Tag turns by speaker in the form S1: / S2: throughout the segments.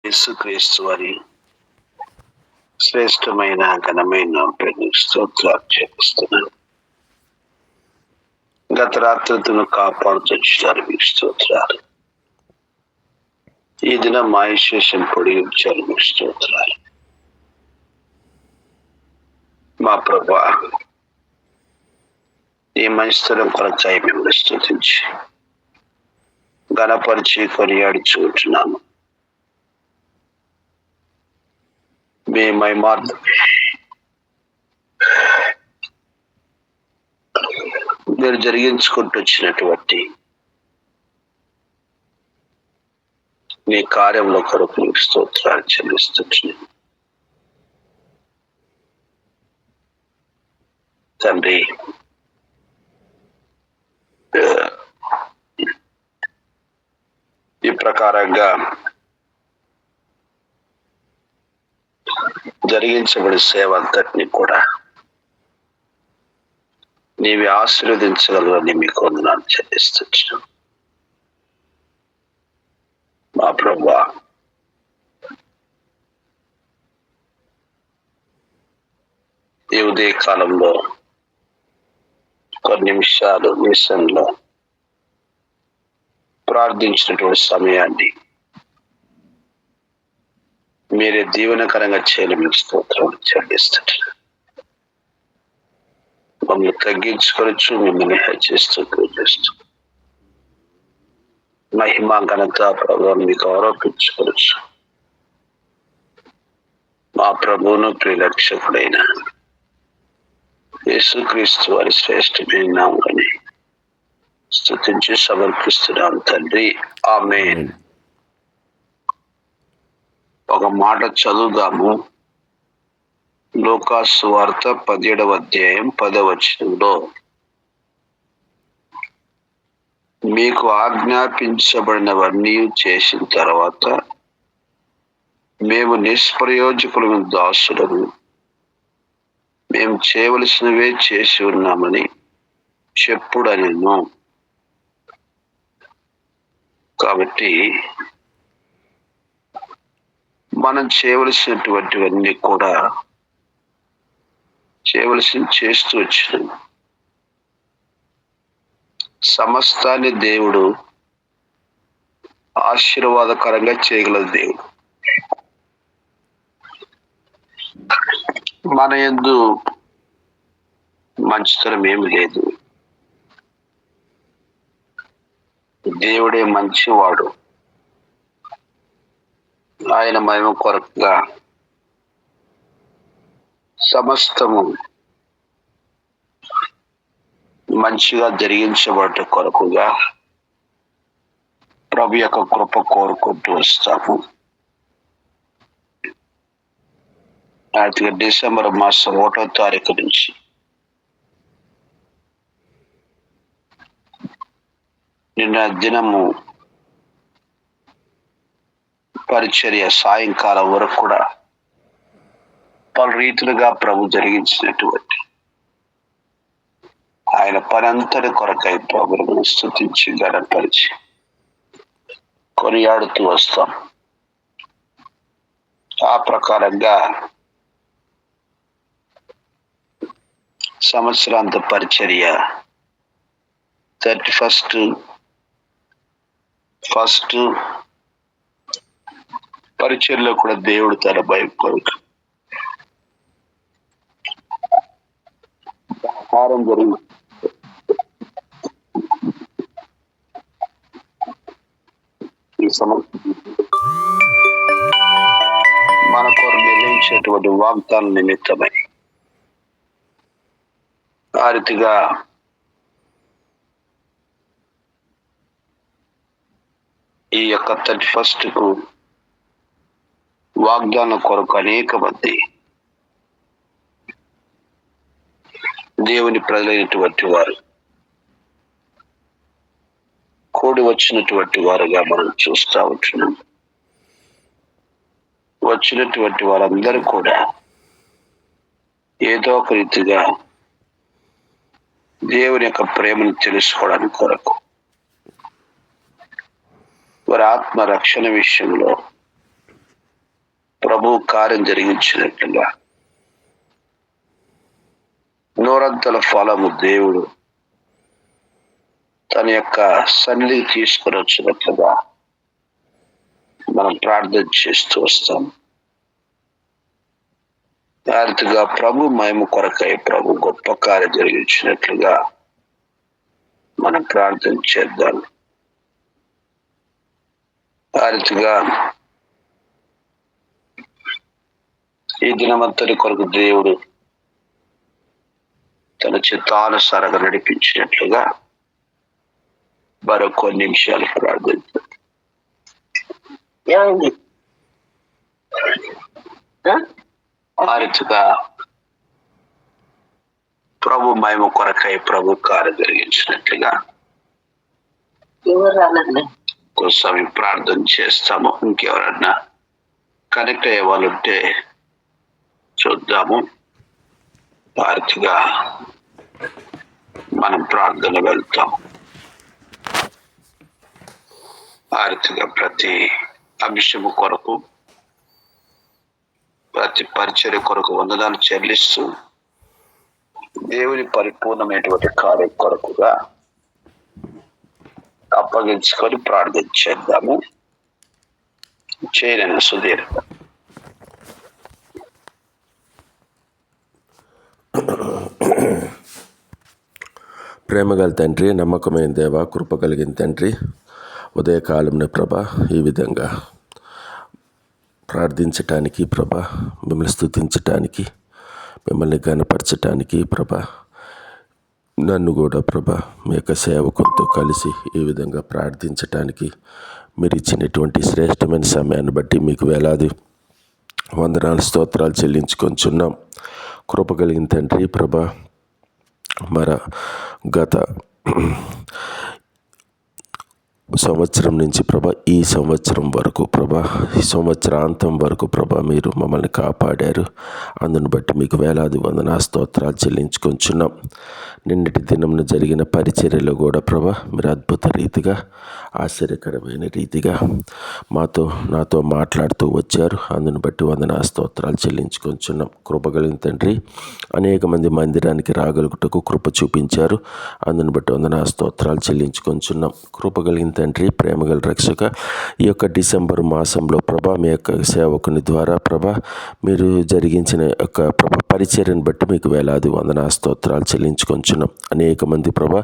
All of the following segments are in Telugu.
S1: యేసుక్రీస్తు వారి శ్రేష్టమైన ఘనమైన స్తోత్రాలు చేస్తున్నాను. గత రాత్రిను కాపాడుతున్నారు మీకు స్తోత్రాలు. ఈ దినం మా విశేషం పొడిగించారు మీకు స్తోత్రాలు. మా ప్రభా, ఈ మంచితనం కొరకై మిమ్మల్ని స్తుతించి ఘనపరిచి కొనియాడి చూస్తున్నాము. మీ మహిమార్థం మీరు జరిగించుకుంటూ వచ్చినటువంటి నీ కార్యంలో కొరకు మీకు స్తోత్రాలు చెల్లిస్తున్నాను తండ్రి. ఈ ప్రకారంగా జరిగించబడే సేవ అంతటిని కూడా నీవి ఆశీర్వదించగలరని మీకు వందనాలు చెల్లిస్తున్నాను మా ప్రభువా. ఈ ఉదయ కాలంలో కొన్ని నిమిషాలు నిమిషంలో ప్రార్థించినటువంటి సమయాన్ని మీరే దీవెనకరంగా చేయని మీకు స్తోత్రం చెల్లిస్తున్నారు. మమ్మల్ని తగ్గించుకోవచ్చు, మిమ్మల్ని హెచ్చిస్తూ పూజిస్తూ మహిమ ఘనత ప్రభావం మీకు ఆరోపించుకోవచ్చు. మా ప్రభువును ప్రియరక్షకుడైన యేసుక్రీస్తు వారి శ్రేష్టమైన నామమున స్తుతించి సమర్పిస్తున్నాం తండ్రి. ఆమేన్. ఒక మాట చదువుదాము. లూకా సువార్త 17వ అధ్యాయం 10వ వచనంలో, మీకు ఆజ్ఞాపించబడినవన్నీ చేసిన తర్వాత మేము నిష్ప్రయోజకులమైన దాసులను, మేము చేయవలసినవే చేసి ఉన్నామని చెప్పుడనెను. కాబట్టి మనం చేయవలసినటువంటివన్నీ కూడా చేస్తూ వచ్చినాం. సమస్తాన్ని దేవుడు ఆశీర్వాదకరంగా చేయగల దేవుడు. మన యందు మంచితనం ఏమి లేదు. దేవుడే మంచివాడు. ఆయన మహిమ కొరకుగా సమస్తము మంచిగా జరిగించబడ్డ కొరకుగా ప్రభు యొక్క కృప కోరుకుంటూ వస్తాము. డిసెంబర్ మాసం 1వ తారీఖు నుంచి నిన్న దినము పరిచర్య సాయంకాలం వరకు కూడా పలు రీతులుగా ప్రభు జరిగించినటువంటి ఆయన పనంతటి కొరకై ప్రభువును స్తుతించి ఘనపరిచి కొనియాడుతూ వస్తాం. ఆ ప్రకారంగా సంవత్సరాంత పరిచర్య 31st పరిచర్యలో కూడా దేవుడు తన భయం కొరకు కార్యం జరిగింది. ఈ సంవత్సరం మన కొరకు నిర్ణయించినటువంటి వాగ్దానం నిమిత్తమై ఆ రీతిగా ఈ యొక్క 31st వాగ్దానం కొరకు అనేక మంది దేవుని ప్రజలైనటువంటి వారు కూడి వచ్చినటువంటి వారుగా మనం చూస్తూ ఉంటున్నాం. వచ్చినటువంటి వారందరూ కూడా ఏదో ఒక రీతిగా దేవుని యొక్క ప్రేమను తెలుసుకోవడానికి కొరకు, వారి ఆత్మ రక్షణ విషయంలో ప్రభు కార్యం జరిగించినట్లుగా నూరంతల ఫలము దేవుడు తన యొక్క సన్నిధికి తీసుకొని వచ్చినట్లుగా మనం ప్రార్థన చేస్తూ వస్తాం. భారతిగా ప్రభు మహిమ కొరకై ప్రభు గొప్ప కార్యం జరిగించినట్లుగా మనం ప్రార్థన చేద్దాం. భారతిగా ఈ దినమంతటి కొరకు దేవుడు తన చిత్తానుసారంగా నడిపించినట్లుగా మరో కొన్ని నిమిషాలు ప్రార్థించారు. భారతిగా ప్రభు మహిమ కొరకై ప్రభు కార్యం జరిగించినట్లుగా కోసం ప్రార్థన చేస్తాము. ఇంకెవరన్నా కనెక్ట్ అయ్యే వాళ్ళు ఉంటే చూద్దాము. భారతిగా మనం ప్రార్థన వెళ్తాం. భారతిగా ప్రతి అంశము కొరకు, ప్రతి పరిచర్య కొరకు వందనాలు చెల్లిస్తూ దేవుని పరిపూర్ణమైనటువంటి కార్యం కొరకుగా అప్పగించుకొని ప్రార్థన చేద్దాము. చేయలేను సుధీర్.
S2: ప్రేమగల తండ్రి, నమ్మకమైన దేవ, కృప కలిగిన తండ్రి, ఉదయకాలంలో ప్రభా ఈ విధంగా ప్రార్థించటానికి ప్రభా, మిమ్మల్ని స్తుతించటానికి, మిమ్మల్ని ఘనపరచటానికి ప్రభా, నన్ను కూడా ప్రభా మీ యొక్క సేవకులతో కలిసి ఈ విధంగా ప్రార్థించటానికి మీరు ఇచ్చినటువంటి శ్రేష్టమైన సమయాన్ని బట్టి మీకు వేలాది వందనాలు స్తోత్రాలు చెల్లించుకొంచున్నాం. కృప కలిగిన తండ్రి ప్రభా, గత సంవత్సరం నుంచి ప్రభా ఈ సంవత్సరం వరకు ప్రభా, ఈ సంవత్సరాంతం వరకు ప్రభా మీరు మమ్మల్ని కాపాడారు. అందును బట్టి మీకు వేలాది వందన స్తోత్రాలు చెల్లించుకొంచున్నాం. నిన్నటి దినంలో జరిగిన పరిచర్యలో కూడా ప్రభా మీరు అద్భుత రీతిగా, ఆశ్చర్యకరమైన రీతిగా నాతో మాట్లాడుతూ వచ్చారు. అందును బట్టి వందన స్తోత్రాలు చెల్లించుకొంచున్నాం. కృప కలిగిన తండ్రి, అనేక మంది మందిరానికి రాగలుగుటకు కృప చూపించారు. అందును బట్టి వందన స్తోత్రాలు చెల్లించుకొంచున్నాం. కృప కలిగిన తండ్రి, ప్రేమగల రక్షక, ఈ యొక్క డిసెంబర్ మాసంలో ప్రభా మీ యొక్క సేవకుని ద్వారా ప్రభా మీరు జరిగించిన యొక్క ప్రభా పరిచర్యను బట్టి మీకు వేలాది వందన స్తోత్రాలు చెల్లించుకొంచున్నాం. అనేక మంది ప్రభా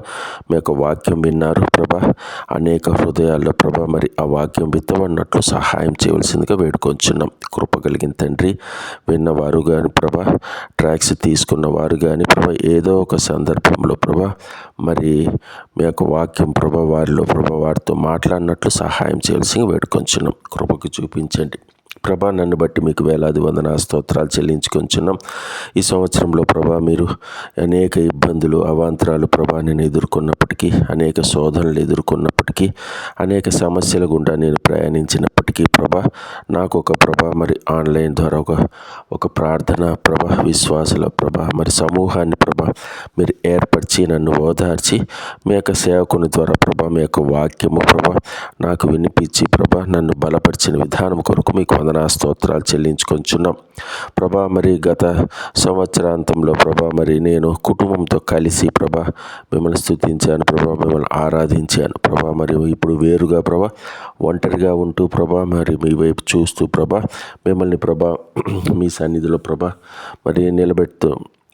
S2: మీ యొక్క వాక్యం విన్నారు ప్రభా. అనేక హృదయాల్లో ప్రభా మరి ఆ వాక్యం విత్తబడినట్లు సహాయం చేయవలసిందిగా వేడుకొంచున్నాం. కృప కలిగిన తండ్రి, విన్నవారు కానీ ప్రభా, ట్రాక్స్ తీసుకున్న వారు కానీ ప్రభా, ఏదో ఒక సందర్భంలో ప్రభా మరి మీ యొక్క వాక్యం ప్రభా వారిలో ప్రభా వారితో మాట్లాడినట్లు సహాయం చేయవలసిందిగా వేడుకొంచున్నాం. కృపకు చూపించండి ప్రభా. నన్ను బట్టి మీకు వేలాది వందన స్తోత్రాలు చెల్లించుకొంచున్నాం. ఈ సంవత్సరంలో ప్రభా మీరు అనేక ఇబ్బందులు, అవాంతరాలు ప్రభా నేను ఎదుర్కొన్నప్పటికీ, అనేక శోధనలు ఎదుర్కొన్నప్పటికీ, అనేక సమస్యల గుండా నేను ప్రయాణించినప్పటికీ ప్రభా నాకు ఒక ప్రభా మరి ఆన్లైన్ ద్వారా ఒక ప్రార్థన ప్రభా, విశ్వాసుల ప్రభా మరి సమూహాన్ని ప్రభా మీరు ఏర్పరిచి నన్ను ఓదార్చి మీ యొక్క సేవకుని ద్వారా ప్రభా మీ యొక్క వాక్యము ప్రభా నాకు వినిపించి ప్రభా నన్ను బలపరిచిన విధానం కొరకు మీకు వందన స్తోత్రాలు చెల్లించుకొంచున్నాం ప్రభా. మరి గత సంవత్సరాంతంలో ప్రభా మరి నేను కుటుంబంతో కలిసి ప్రభా మిమ్మల్ని స్తుతించాను ప్రభా, మిమ్మల్ని ఆరాధించాను ప్రభా. మరి ఇప్పుడు వేరుగా ప్రభా ఒంటరిగా ఉంటూ ప్రభా మరి మీ వైపు చూస్తూ ప్రభా మిమ్మల్ని ప్రభా మీ సన్నిధిలో ప్రభా మరి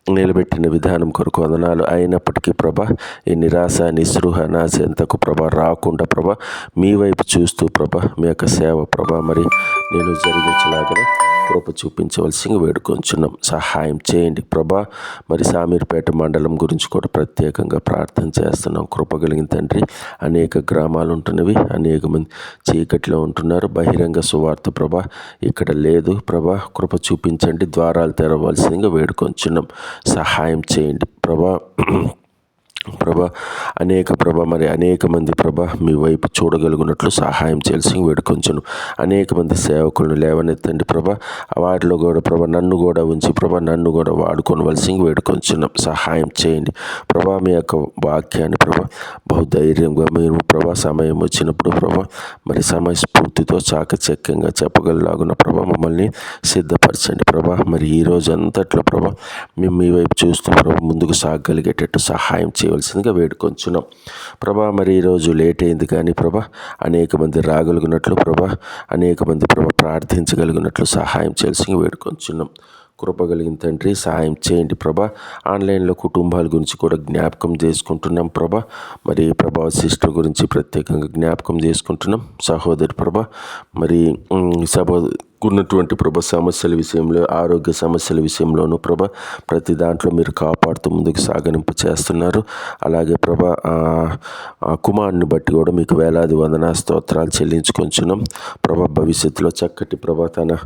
S2: నిలబెట్టిన విధానం కొరకు వందనాలు. అయినప్పటికీ ప్రభా ఈ నిరాశ, నిస్పృహ, నాశంతకు ప్రభా రాకుండా ప్రభా మీ వైపు చూస్తూ ప్రభా మీ యొక్క సేవ ప్రభా మరి నేను జరిగించలాగా కృప చూపించవలసింది వేడుకొంచున్నాం. సహాయం చేయండి ప్రభా. మరి సామీర్పేట మండలం గురించి కూడా ప్రత్యేకంగా ప్రార్థన చేస్తున్నాం. కృప కలిగిన తండ్రి, అనేక గ్రామాలు ఉంటున్నవి, అనేక మంది చీకటిలో ఉంటున్నారు. బహిరంగ సువార్త ప్రభా ఇక్కడ లేదు ప్రభా. కృప చూపించండి, ద్వారాలు తెరవలసిందిగా వేడుకొంచున్నాం. సహాయం చేయండి ప్రభా. ప్రభా అనేక మంది ప్రభా మీ వైపు చూడగలుగునట్లు సహాయం చేయాల్సి వేడుకొంచును. అనేక మంది సేవకులను లేవనెత్తండి ప్రభా. వాటిలో కూడా ప్రభా నన్ను కూడా ఉంచి ప్రభా నన్ను కూడా వాడుకోవలసి వేడుకొంచున్నాం. సహాయం చేయండి ప్రభా. మీ యొక్క వాక్యాన్ని ప్రభా బహుధైర్యంగా మీరు ప్రభా సమయం వచ్చినప్పుడు ప్రభా సమయస్ఫూర్తితో చాకచక్యంగా చెప్పగలలాగున ప్రభా మమ్మల్ని సిద్ధపరచండి ప్రభా. ఈ రోజు అంతట్లో ప్రభా మేము మీ వైపు చూస్తూ ప్రభా ముందుకు సాగగలిగేటట్టు సహాయం చేయవలసిందిగా వేడుకొంచున్నాం ప్రభా. ఈరోజు లేట్ అయింది కానీ ప్రభా అనేక మంది రాగలిగినట్లు ప్రభా, అనేక మంది ప్రభా ప్రార్థించగలిగినట్లు సహాయం చేయాల్సిందిగా వేడుకొంచున్నాం. కృప కలిగిన తండ్రి సహాయం చేయండి ప్రభా. ఆన్లైన్లో కుటుంబాల గురించి కూడా జ్ఞాపకం చేసుకుంటున్నాం ప్రభా. ప్రభా సిస్టర్ గురించి ప్రత్యేకంగా జ్ఞాపకం చేసుకుంటున్నాం. సహోదరి ప్రభా ఉన్నటువంటి ప్రభా సమస్యల విషయంలో, ఆరోగ్య సమస్యల విషయంలోనూ ప్రభా ప్రతి దాంట్లో మీరు కాపాడుతూ ముందుకు సాగనింపు చేస్తున్నారు. అలాగే ప్రభా కుమారుని బట్టి కూడా మీకు వేలాది వందనా స్తోత్రాలు చెల్లించుకొంచున్నాం ప్రభా. భవిష్యత్తులో చక్కటి ప్రభా తన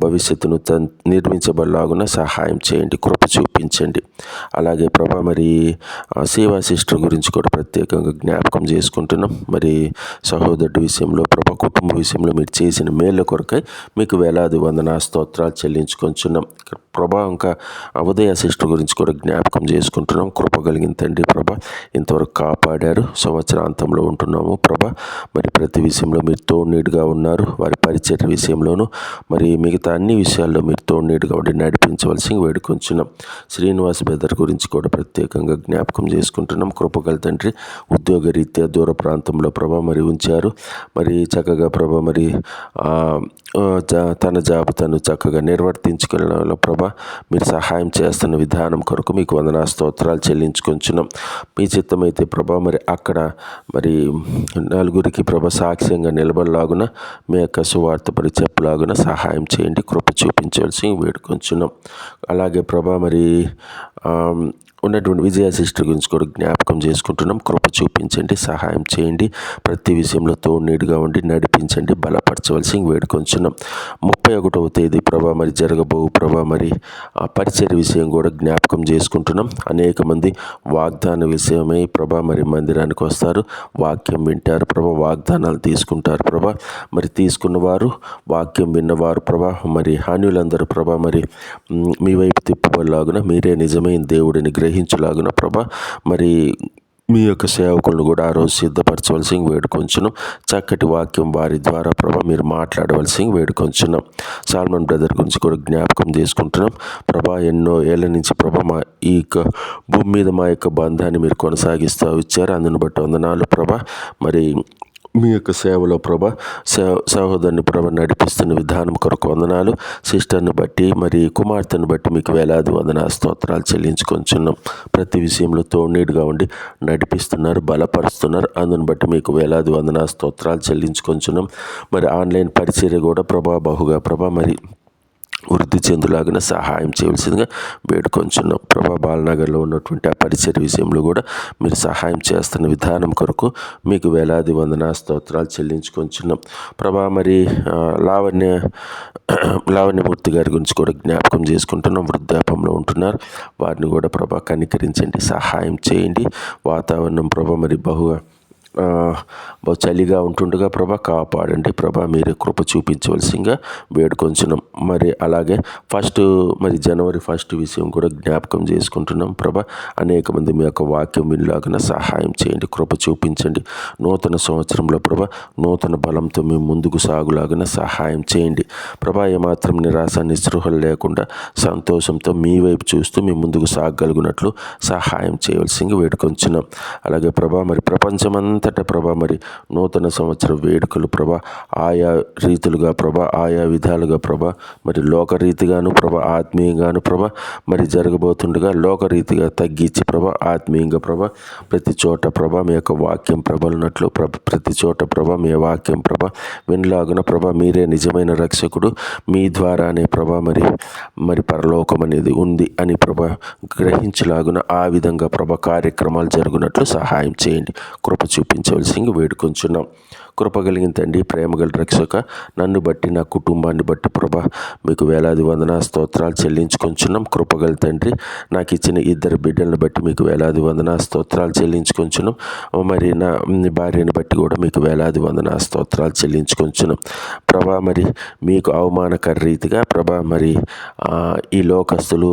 S2: భవిష్యత్తును నిర్మించబడలాగున సహాయం చేయండి, కృప చూపించండి. అలాగే ప్రభా సేవా సిస్టర్ గురించి కూడా ప్రత్యేకంగా జ్ఞాపకం చేసుకుంటున్నాం. సహోదరుడి విషయంలో ప్రభా కుటుంబ విషయంలో మీరు చేసిన మేళ్ళ కొరకై మీకు వేలాది వందనా స్తోత్రాలు చెల్లించుకొంచున్నాం ప్రభా. ఇంకా ఉదయ సిస్టర్ గురించి కూడా జ్ఞాపకం చేసుకుంటున్నాం. కృప కలిగిన తండ్రి ప్రభా ఇంతవరకు కాపాడారు. సంవత్సరాంతంలో ఉంటున్నాము ప్రభా. ప్రతి విషయంలో మీరు తోడునీడుగా ఉన్నారు. వారి పరిచర్య విషయంలోనూ మిగతా అన్ని విషయాల్లో మీరు తోడునీడుగా ఉండి నడిపించవలసి వేడుకొంచున్నాం. శ్రీనివాస్ బెదర్ గురించి కూడా ప్రత్యేకంగా జ్ఞాపకం చేసుకుంటున్నాం. కృపగల తండ్రి ఉద్యోగ రీత్యా దూర ప్రాంతంలో ప్రభా ఉంచారు. చక్కగా ప్రభా తన జాబితాను చక్కగా నిర్వర్తించుకునే ప్రభా మీరు సహాయం చేస్తున్న విధానం కొరకు మీకు వందనా స్తోత్రాలు చెల్లించుకొంచున్నాం. మీ చిత్తమైతే ప్రభా అక్కడ నలుగురికి ప్రభా సాక్ష్యంగా నిలబడలాగున మీ యొక్క సువార్త చెప్పలాగున సహాయం చేయండి, కృప చూపించవలసి వేడుకొంచున్నాం. అలాగే ప్రభా ఉన్నటువంటి విజయ సిస్టర్ గురించి కూడా జ్ఞాపకం చేసుకుంటున్నాం. కృప చూపించండి, సహాయం చేయండి, ప్రతి విషయంలో తోడునీడుగా ఉండి నడిపించండి, బలపరచవలసి వేడుకొంచున్నాం. 31వ తేదీ ప్రభా జరగబో ప్రభా ఆ పరిచర్య విషయం కూడా జ్ఞాపకం చేసుకుంటున్నాం. అనేక మంది వాగ్దాన విషయమై ప్రభా మందిరానికి వస్తారు, వాక్యం వింటారు ప్రభా, వాగ్దానాలు తీసుకుంటారు ప్రభా. తీసుకున్న వారు, వాక్యం విన్నవారు ప్రభా హానులందరూ ప్రభా మీ వైపు తిప్పబడలాగున మీరే నిజమైన దేవుడిని గ్రహించలాగున ప్రభా మీ యొక్క సేవకులను కూడా ఆ రోజు సిద్ధపరచవలసి వేడుకొంచున్నాం. చక్కటి వాక్యం వారి ద్వారా ప్రభా మీరు మాట్లాడవలసి వేడుకొంచున్నాం. సాల్మన్ బ్రదర్ గురించి కూడా జ్ఞాపకం చేసుకుంటున్నాం ప్రభా. ఎన్నో ఏళ్ళ నుంచి ప్రభా ఈ యొక్క భూమి మీద మా యొక్క బంధాన్ని మీరు కొనసాగిస్తూ వచ్చారు. అందును బట్టి వందనాలు ప్రభా. మీ యొక్క సేవలో ప్రభా సహోదరుని ప్రభా నడిపిస్తున్న విధానం కొరకు వందనాలు. సిస్టర్ని బట్టి కుమార్తెను బట్టి మీకు వేలాది వందనా స్తోత్రాలు చెల్లించుకొంచున్నాం. ప్రతి విషయంలో తోడునీడుగా ఉండి నడిపిస్తున్నారు, బలపరుస్తున్నారు. అందుని బట్టి మీకు వేలాది వందనా స్తోత్రాలు చెల్లించుకొంచున్నాం. ఆన్లైన్ పరిచర్య కూడా ప్రభా బహుగా ప్రభా వృద్ధి చెందులాగిన సహాయం చేయవలసిందిగా వేడుకొంచున్నాం ప్రభా. బాలనగర్లో ఉన్నటువంటి ఆ పరిచర్య విషయంలో కూడా మీరు సహాయం చేస్తున్న విధానం కొరకు మీకు వేలాది వందనా స్తోత్రాలు చెల్లించుకొంచున్నాం ప్రభా. లావణ్యమూర్తి గారి గురించి కూడా జ్ఞాపకం చేసుకుంటున్నాం. వృద్ధాపంలో ఉంటున్నారు. వారిని కూడా ప్రభా కనికరించండి, సహాయం చేయండి. వాతావరణం ప్రభా బహుగా చలిగా ఉంటుండగా ప్రభా కాపాడండి ప్రభా. మీరు కృప చూపించవలసిందిగా వేడుకొంచున్నాం. అలాగే జనవరి 1 విషయం కూడా జ్ఞాపకం చేసుకుంటున్నాం ప్రభా. అనేక మంది మీ యొక్క వాక్యం వినలాగిన సహాయం చేయండి, కృప చూపించండి. నూతన సంవత్సరంలో ప్రభా నూతన బలంతో మేము ముందుకు సాగులాగిన సహాయం చేయండి ప్రభా. ఏమాత్రం నిరాశ నిస్పృహలు లేకుండా సంతోషంతో మీ వైపు చూస్తూ మేము ముందుకు సాగగలుగునట్లు సహాయం చేయవలసిందిగా వేడుకొంచున్నాం. అలాగే ప్రభా ప్రపంచమంతా ప్రభా నూతన సంవత్సర వేడుకలు ప్రభా ఆయా రీతులుగా ప్రభా ఆయా విధాలుగా ప్రభా లోకరీతిగాను ప్రభా ఆత్మీయంగాను ప్రభా జరగబోతుండగా లోకరీతిగా తగ్గించి ప్రభా ఆత్మీయంగా ప్రభా ప్రతి చోట ప్రభా మీ యొక్క వాక్యం ప్రబలినట్లు ప్రతి చోట ప్రభా మీ వాక్యం ప్రభా వినలాగున ప్రభా మీరే నిజమైన రక్షకుడు, మీ ద్వారానే ప్రభా పరలోకం అనేది ఉంది అని ప్రభా గ్రహించలాగున ఆ విధంగా ప్రభా కార్యక్రమాలు జరుగునట్లు సహాయం చేయండి, కృప చూపించవలసింది వేడుకొంచున్నాం. కృప కలిగిన తండ్రి, ప్రేమ గల రక్షక, నన్ను బట్టి నా కుటుంబాన్ని బట్టి ప్రభా మీకు వేలాది వందన స్తోత్రాలు చెల్లించుకొంచున్నాం. కృపగల తండ్రి, నాకు ఇచ్చిన ఇద్దరు బిడ్డలను బట్టి మీకు వేలాది వందన స్తోత్రాలు చెల్లించుకొంచున్నాం. మరి నా భార్యను బట్టి కూడా మీకు వేలాది వందన స్తోత్రాలు చెల్లించుకొంచున్నాం ప్రభా. మరి మీకు అవమానకర రీతిగా ప్రభా మరి ఈ లోకస్తులు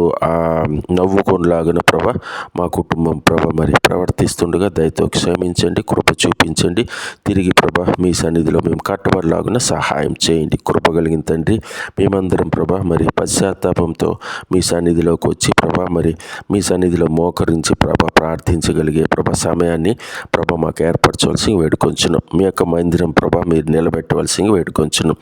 S2: నవ్వుకొనిలాగిన ప్రభా మా కుటుంబం ప్రభా మరి ప్రవర్తిస్తుండగా దయతో క్షమించండి, కృప చూపించండి. తిరిగి ప్రభా మీ సన్నిధిలో మేము కట్టబడలాగున సహాయం చేయండి. కృప కలిగిన తండ్రి, మేమందరం ప్రభా మరి పశ్చాత్తాపంతో మీ సన్నిధిలోకి వచ్చి ప్రభా మరి మీ సన్నిధిలో మోకరించి ప్రభా ప్రార్థించగలిగే ప్రభా సమయాన్ని ప్రభా మాకు ఏర్పరచవలసి వేడుకొంచున్నాం. మీ యొక్క మందిరం ప్రభా మీరు నిలబెట్టవలసి వేడుకొంచున్నాం.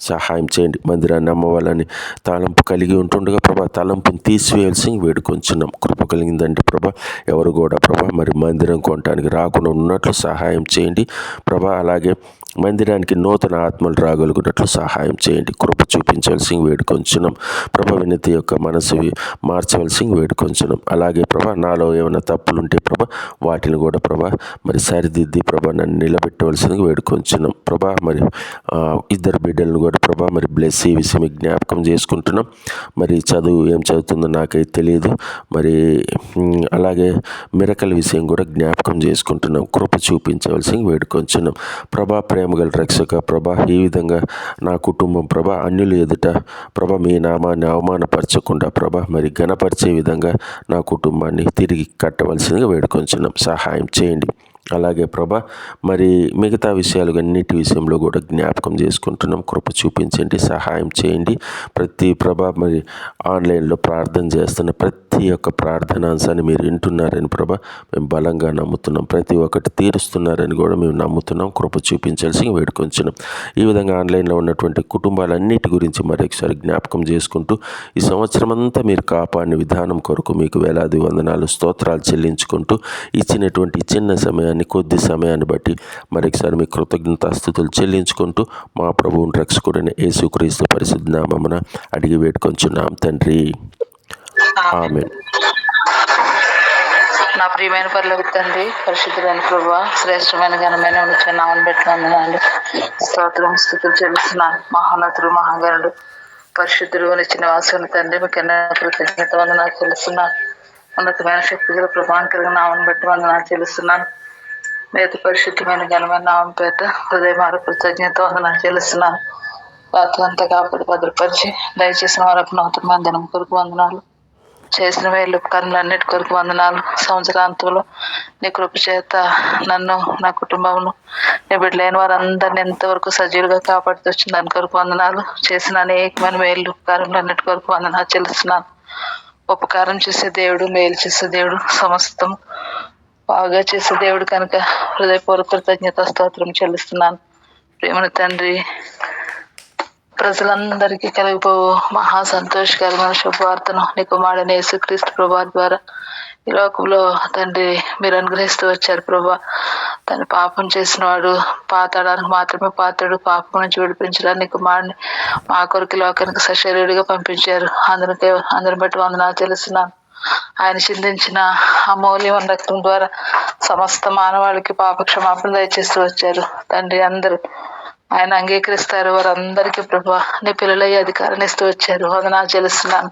S2: సహాయం చేయండి. మందిరాన్ని అమ్మవాలని తలంపు కలిగి ఉంటుండగా ప్రభా తలంపుని తీసివేయాల్సి వేడుకొంచున్నాం. కృప కలిగిందండి ప్రభా. ఎవరు కూడా ప్రభా మరి మందిరం కొనడానికి రాకుండా ఉన్నట్లు సహాయం చేయండి ప్రభా. అలాగే మందిరానికి నూతన ఆత్మలు రాగలుగునట్లు సహాయం చేయండి. కృప చూపించవలసి వేడుకొంచున్నాం ప్రభా. వినతి యొక్క మనసు మార్చవలసి వేడుకొంచున్నాం. అలాగే ప్రభా నాలో ఏమైనా తప్పులుంటే ప్రభా వాటిని కూడా ప్రభా మరి సరిదిద్ది ప్రభా నన్ను నిలబెట్టవలసింది వేడుకొంచున్నాం ప్రభా. మరి ఇద్దరు బిడ్డలను కూడా ప్రభా మరి బ్లెస్ ఈ విషయం జ్ఞాపకం చేసుకుంటున్నాం. మరి చదువు ఏం చదువుతుందో నాకైతే తెలియదు. మరి అలాగే మిరకల విషయం కూడా జ్ఞాపకం చేసుకుంటున్నాం. కృప చూపించవలసి వేడుకొంచున్నాం ప్రభా. ప్రేమగల రక్షక ప్రభా, ఈ విధంగా నా కుటుంబం ప్రభా అన్యులు ఎదుట ప్రభా మీ నామాన్ని అవమానపరచకుండా ప్రభా మరి ఘనపరిచే విధంగా నా కుటుంబాన్ని తిరిగి కట్టవలసిందిగా వేడుకొంచున్నాం. సహాయం చేయండి. అలాగే ప్రభా మరి మిగతా విషయాలు అన్నిటి విషయంలో కూడా జ్ఞాపకం చేసుకుంటున్నాం. కృప చూపించండి, సహాయం చేయండి. ప్రతి ప్రభా మరి ఆన్లైన్లో ప్రార్థన చేస్తున్న ప్రతి ఒక్క ప్రార్థనాంశాన్ని మీరు వింటున్నారని ప్రభా మేము బలంగా నమ్ముతున్నాం. ప్రతి ఒక్కటి తీరుస్తున్నారని కూడా మేము నమ్ముతున్నాం. కృప చూపించాల్సి వేడుకొంచున్నాం. ఈ విధంగా ఆన్లైన్లో ఉన్నటువంటి కుటుంబాలన్నిటి గురించి మరొకసారి జ్ఞాపకం చేసుకుంటూ ఈ సంవత్సరం అంతా మీరు కాపాడిన విధానం కొరకు మీకు వేలాది వందనాలు స్తోత్రాలు చెల్లించుకుంటూ ఇచ్చినటువంటి చిన్న సమయాన్ని కొద్ది సమయాన్ని బట్టి మరొకసారి మీ కృతజ్ఞతాస్తుతులు చెల్లించుకుంటూ మా ప్రభువుని రక్షకుడైన యేసుక్రీస్తు పరిశుద్ధ నామమున అడిగి వేడుకొంచున్నాం తండ్రి. ఆమేన్.
S3: నా ప్రియమైన పరలోక తండ్రి, పరిశుద్ధులైన ప్రభువా, శ్రేష్టమైన ఘనమైన ఉన్నతమైన నామమును బట్టి వందనాలు, స్తోత్రం స్తుతులు చెల్లిస్తున్నాను. మహోన్నతుడు, మహాగణుడు, పరిశుద్ధుడు నిత్య నివాసుని తండ్రి మీకు ఎన్నో కృతజ్ఞత వందనాలు చెల్లిస్తున్నాను. ఉన్నతమైన శక్తి గల ప్రభావం కలిగిన నామమును బట్టి వందనాలు చెల్లిస్తున్నాను. నేత పరిశుద్ధమైన ఘనమైన నామం పేట హృదయమార కృతజ్ఞత వందనాలు చెల్లిస్తున్నాను. రాత్రి అంతా కాపాడి భద్రపరిచి దయచేసిన వారికి నూతనమైన దినం కొరకు వందనాలు, చేసిన వేళ్ళు కన్నులన్నిటి కొరకు వందనాలు. సంవత్సరాంతంలో నీ కృప చేత నన్ను, నా కుటుంబమును, నీ బిడ్డలైన వారందరిని ఎంతవరకు సజీవులుగా కాపాడుతూ వచ్చిన దాని కొరకు వందనాలు. చేసిన అనేకమైన వేళ్ళు కార్యములన్నిటి కొరకు వందనాలు చెల్లిస్తున్నాను. ఉపకారం చేసే దేవుడు, మేలు చేసే దేవుడు, సమస్తం బాగా చేసే దేవుడు కనుక హృదయపూర్వక కృతజ్ఞత స్తోత్రం చెల్లిస్తున్నాను. ప్రేమల తండ్రి, ప్రజలందరికీ కలిగిపోవు మహా సంతోషకరమైన శుభవార్తను నీ కుమారుడైన యేసుక్రీస్తు ప్రభువు ద్వారా ఈ లోకంలో తండ్రి మీరు అనుగ్రహిస్తూ వచ్చారు. ప్రభా తను పాపం చేసిన వాడు పాతాడానికి మాత్రమే పాతాడు, పాపం నుంచి విడిపించడానికి కుమారుడిని మా కొరకు లోకానికి సశరీరుడిగా పంపించారు. అందరిని బట్టి వందనాలు తెలుస్తున్నాను. ఆయన చిందించిన అమూల్యమైన రక్తం ద్వారా సమస్త మానవాళికి పాప క్షమాపణ దయచేస్తూ వచ్చారు. తండ్రి అందరూ ఆయన అంగీకరిస్తారు వారందరికీ ప్రభా నీ పిల్లలయ్యే అధికారాన్ని ఇస్తూ వచ్చారు. వందనాలు చెల్లిస్తున్నాను.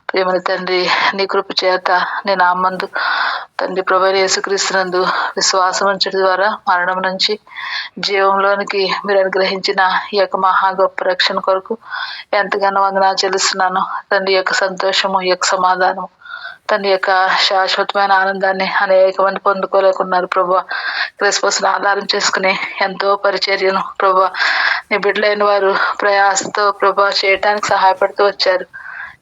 S3: ప్రేమని తండ్రి, నీ కృప చేత నీ నామందు తండ్రి ప్రభు యేసుక్రీస్తునందు విశ్వాసం ఉంచడం ద్వారా మరణం నుంచి జీవంలోనికి మీరు అనుగ్రహించిన ఈ యొక్క మహా గొప్ప రక్షణ కొరకు ఎంతగానో వందనాలు చెల్లిస్తున్నాను. తండ్రి యొక్క సంతోషము, ఈ యొక్క సమాధానము, తండ్రి యొక్క శాశ్వతమైన ఆనందాన్ని అనేక మంది పొందుకోలేకున్నారు. ప్రభా క్రిస్మస్ను ఆధారం చేసుకుని ఎంతో పరిచర్యను ప్రభా నీ బిడ్డలైన వారు ప్రయాసతో ప్రభా చేయటానికి సహాయపడుతూ వచ్చారు.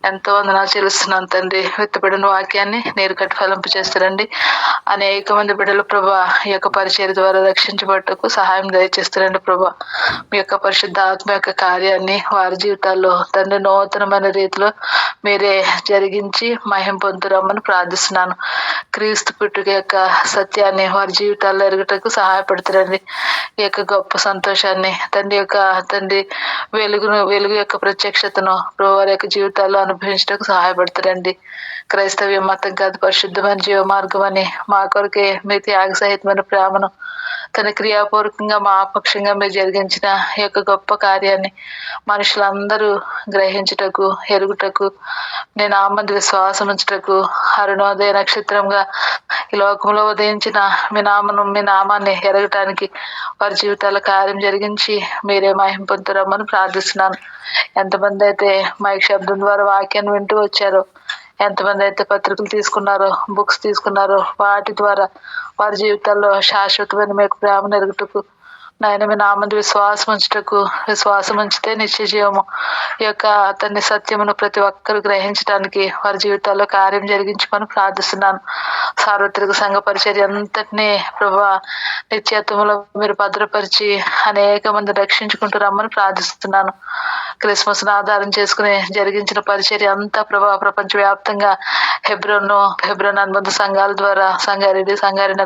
S3: ఎంతో వందనాలు చెల్లిస్తున్నాను తండ్రి. విత్తబడిన వాక్యాన్ని నీరు కట్టి ఫలింపు చేస్తారండి. అనేక మంది బిడ్డలు ప్రభా ఈ యొక్క పరిచర్య ద్వారా రక్షించబడటకు సహాయం దయచేస్తారండి. ప్రభా మీ యొక్క పరిశుద్ధ ఆత్మ యొక్క కార్యాన్ని వారి జీవితాల్లో తండ్రి నూతనమైన రీతిలో మీరే జరిగించి మహిమ పొందురమ్మని ప్రార్థిస్తున్నాను. క్రీస్తు పుట్టుక యొక్క సత్యాన్ని వారి జీవితాల్లో ఎరుగుటకు సహాయపడుతురండి. ఈ యొక్క గొప్ప సంతోషాన్ని తండ్రి వెలుగు యొక్క ప్రత్యక్షతను వారి యొక్క జీవితాల్లో అనుభవించడానికి సహాయపడుతురండి. క్రైస్తవ్య మతం కాదు, పరిశుద్ధమైన జీవ మార్గం అని మా కొరకే మీ త్యాగ సహితమైన ప్రేమను తన క్రియాపూర్వకంగా మా పక్షంగా మీరు జరిగించిన ఈ యొక్క గొప్ప కార్యాన్ని మనుషులందరూ గ్రహించుటకు, ఎరుగుటకు, నేను నామందు విశ్వాసం ఉంచుటకు, అరుణోదయ నక్షత్రంగా ఈ లోకంలో ఉదయించిన మీ నామాన్ని ఎరగటానికి వారి జీవితాల కార్యం జరిగించి మీరే మహిమ పొందురమ్మని ప్రార్థిస్తున్నాను. ఎంతమంది అయితే మైక్ శబ్దం ద్వారా వాక్యాన్ని వింటూ వచ్చారో, ఎంతమంది అయితే పత్రికలు తీసుకున్నారో, బుక్స్ తీసుకున్నారో, వాటి ద్వారా వారి జీవితాల్లో శాశ్వతమైన మీకు ప్రేమ ఎరుగుటకు, నాయన మీ నామందు విశ్వాసం ఉంచితే నిత్య జీవము ఈ యొక్క అతన్ని సత్యమును ప్రతి ఒక్కరు గ్రహించడానికి వారి జీవితాల్లో కార్యం జరిగించమని ప్రార్థిస్తున్నాను. సార్వత్రిక సంఘ పరిచర్య అంతటినీ ప్రభా నిత్యత్వంలో మీరు భద్రపరిచి అనేక మంది రక్షించుకుంటూ రమ్మని ప్రార్థిస్తున్నాను. క్రిస్మస్ ను ఆధారం చేసుకుని జరిగించిన పరిచర్య అంతా ప్రపంచవ్యాప్తంగా హెబ్రోన్ అనుబంధ సంఘాల ద్వారా, సంగారెడ్డి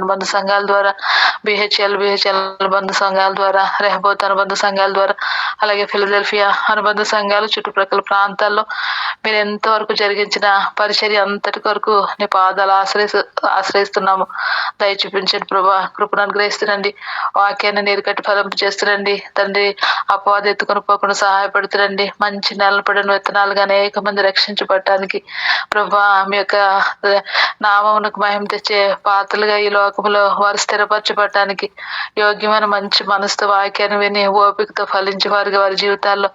S3: అనుబంధ సంఘాల ద్వారా, బిహెచ్ఎల్ అనుబంధ సంఘాల ద్వారా, రెహబోత్ అనుబంధ సంఘాల ద్వారా, అలాగే ఫిలదెల్ఫియా అనుబంధ సంఘాలు చుట్టుప్రక్కల ప్రాంతాల్లో మీరు ఎంతవరకు జరిగించిన పరిచర్య అంతటి కొరకు నీ పాదాలు ఆశ్రయిస్తున్నాము. దయ చూపించండి ప్రభా, కృపను అనుగ్రహిస్తురండి. వాక్యాన్ని నీరు కట్టి ఫలింపు చేస్తురండి తండ్రి. అపవాదం ఎత్తుకొని పోకుండా సహాయపడుతురండి. మంచి నెలలు పడిన విత్తనాలుగా అనేక మంది రక్షించబడటానికి ప్రభా మీ యొక్క నామమునకు మహిమ తెచ్చే పాత్రలుగా ఈ లోకంలో వారు స్థిరపరచబడటానికి యోగ్యమైన మంచి మనసుతో వాక్యాన్ని విని ఓపికతో ఫలించి వారి జీవితాల్లో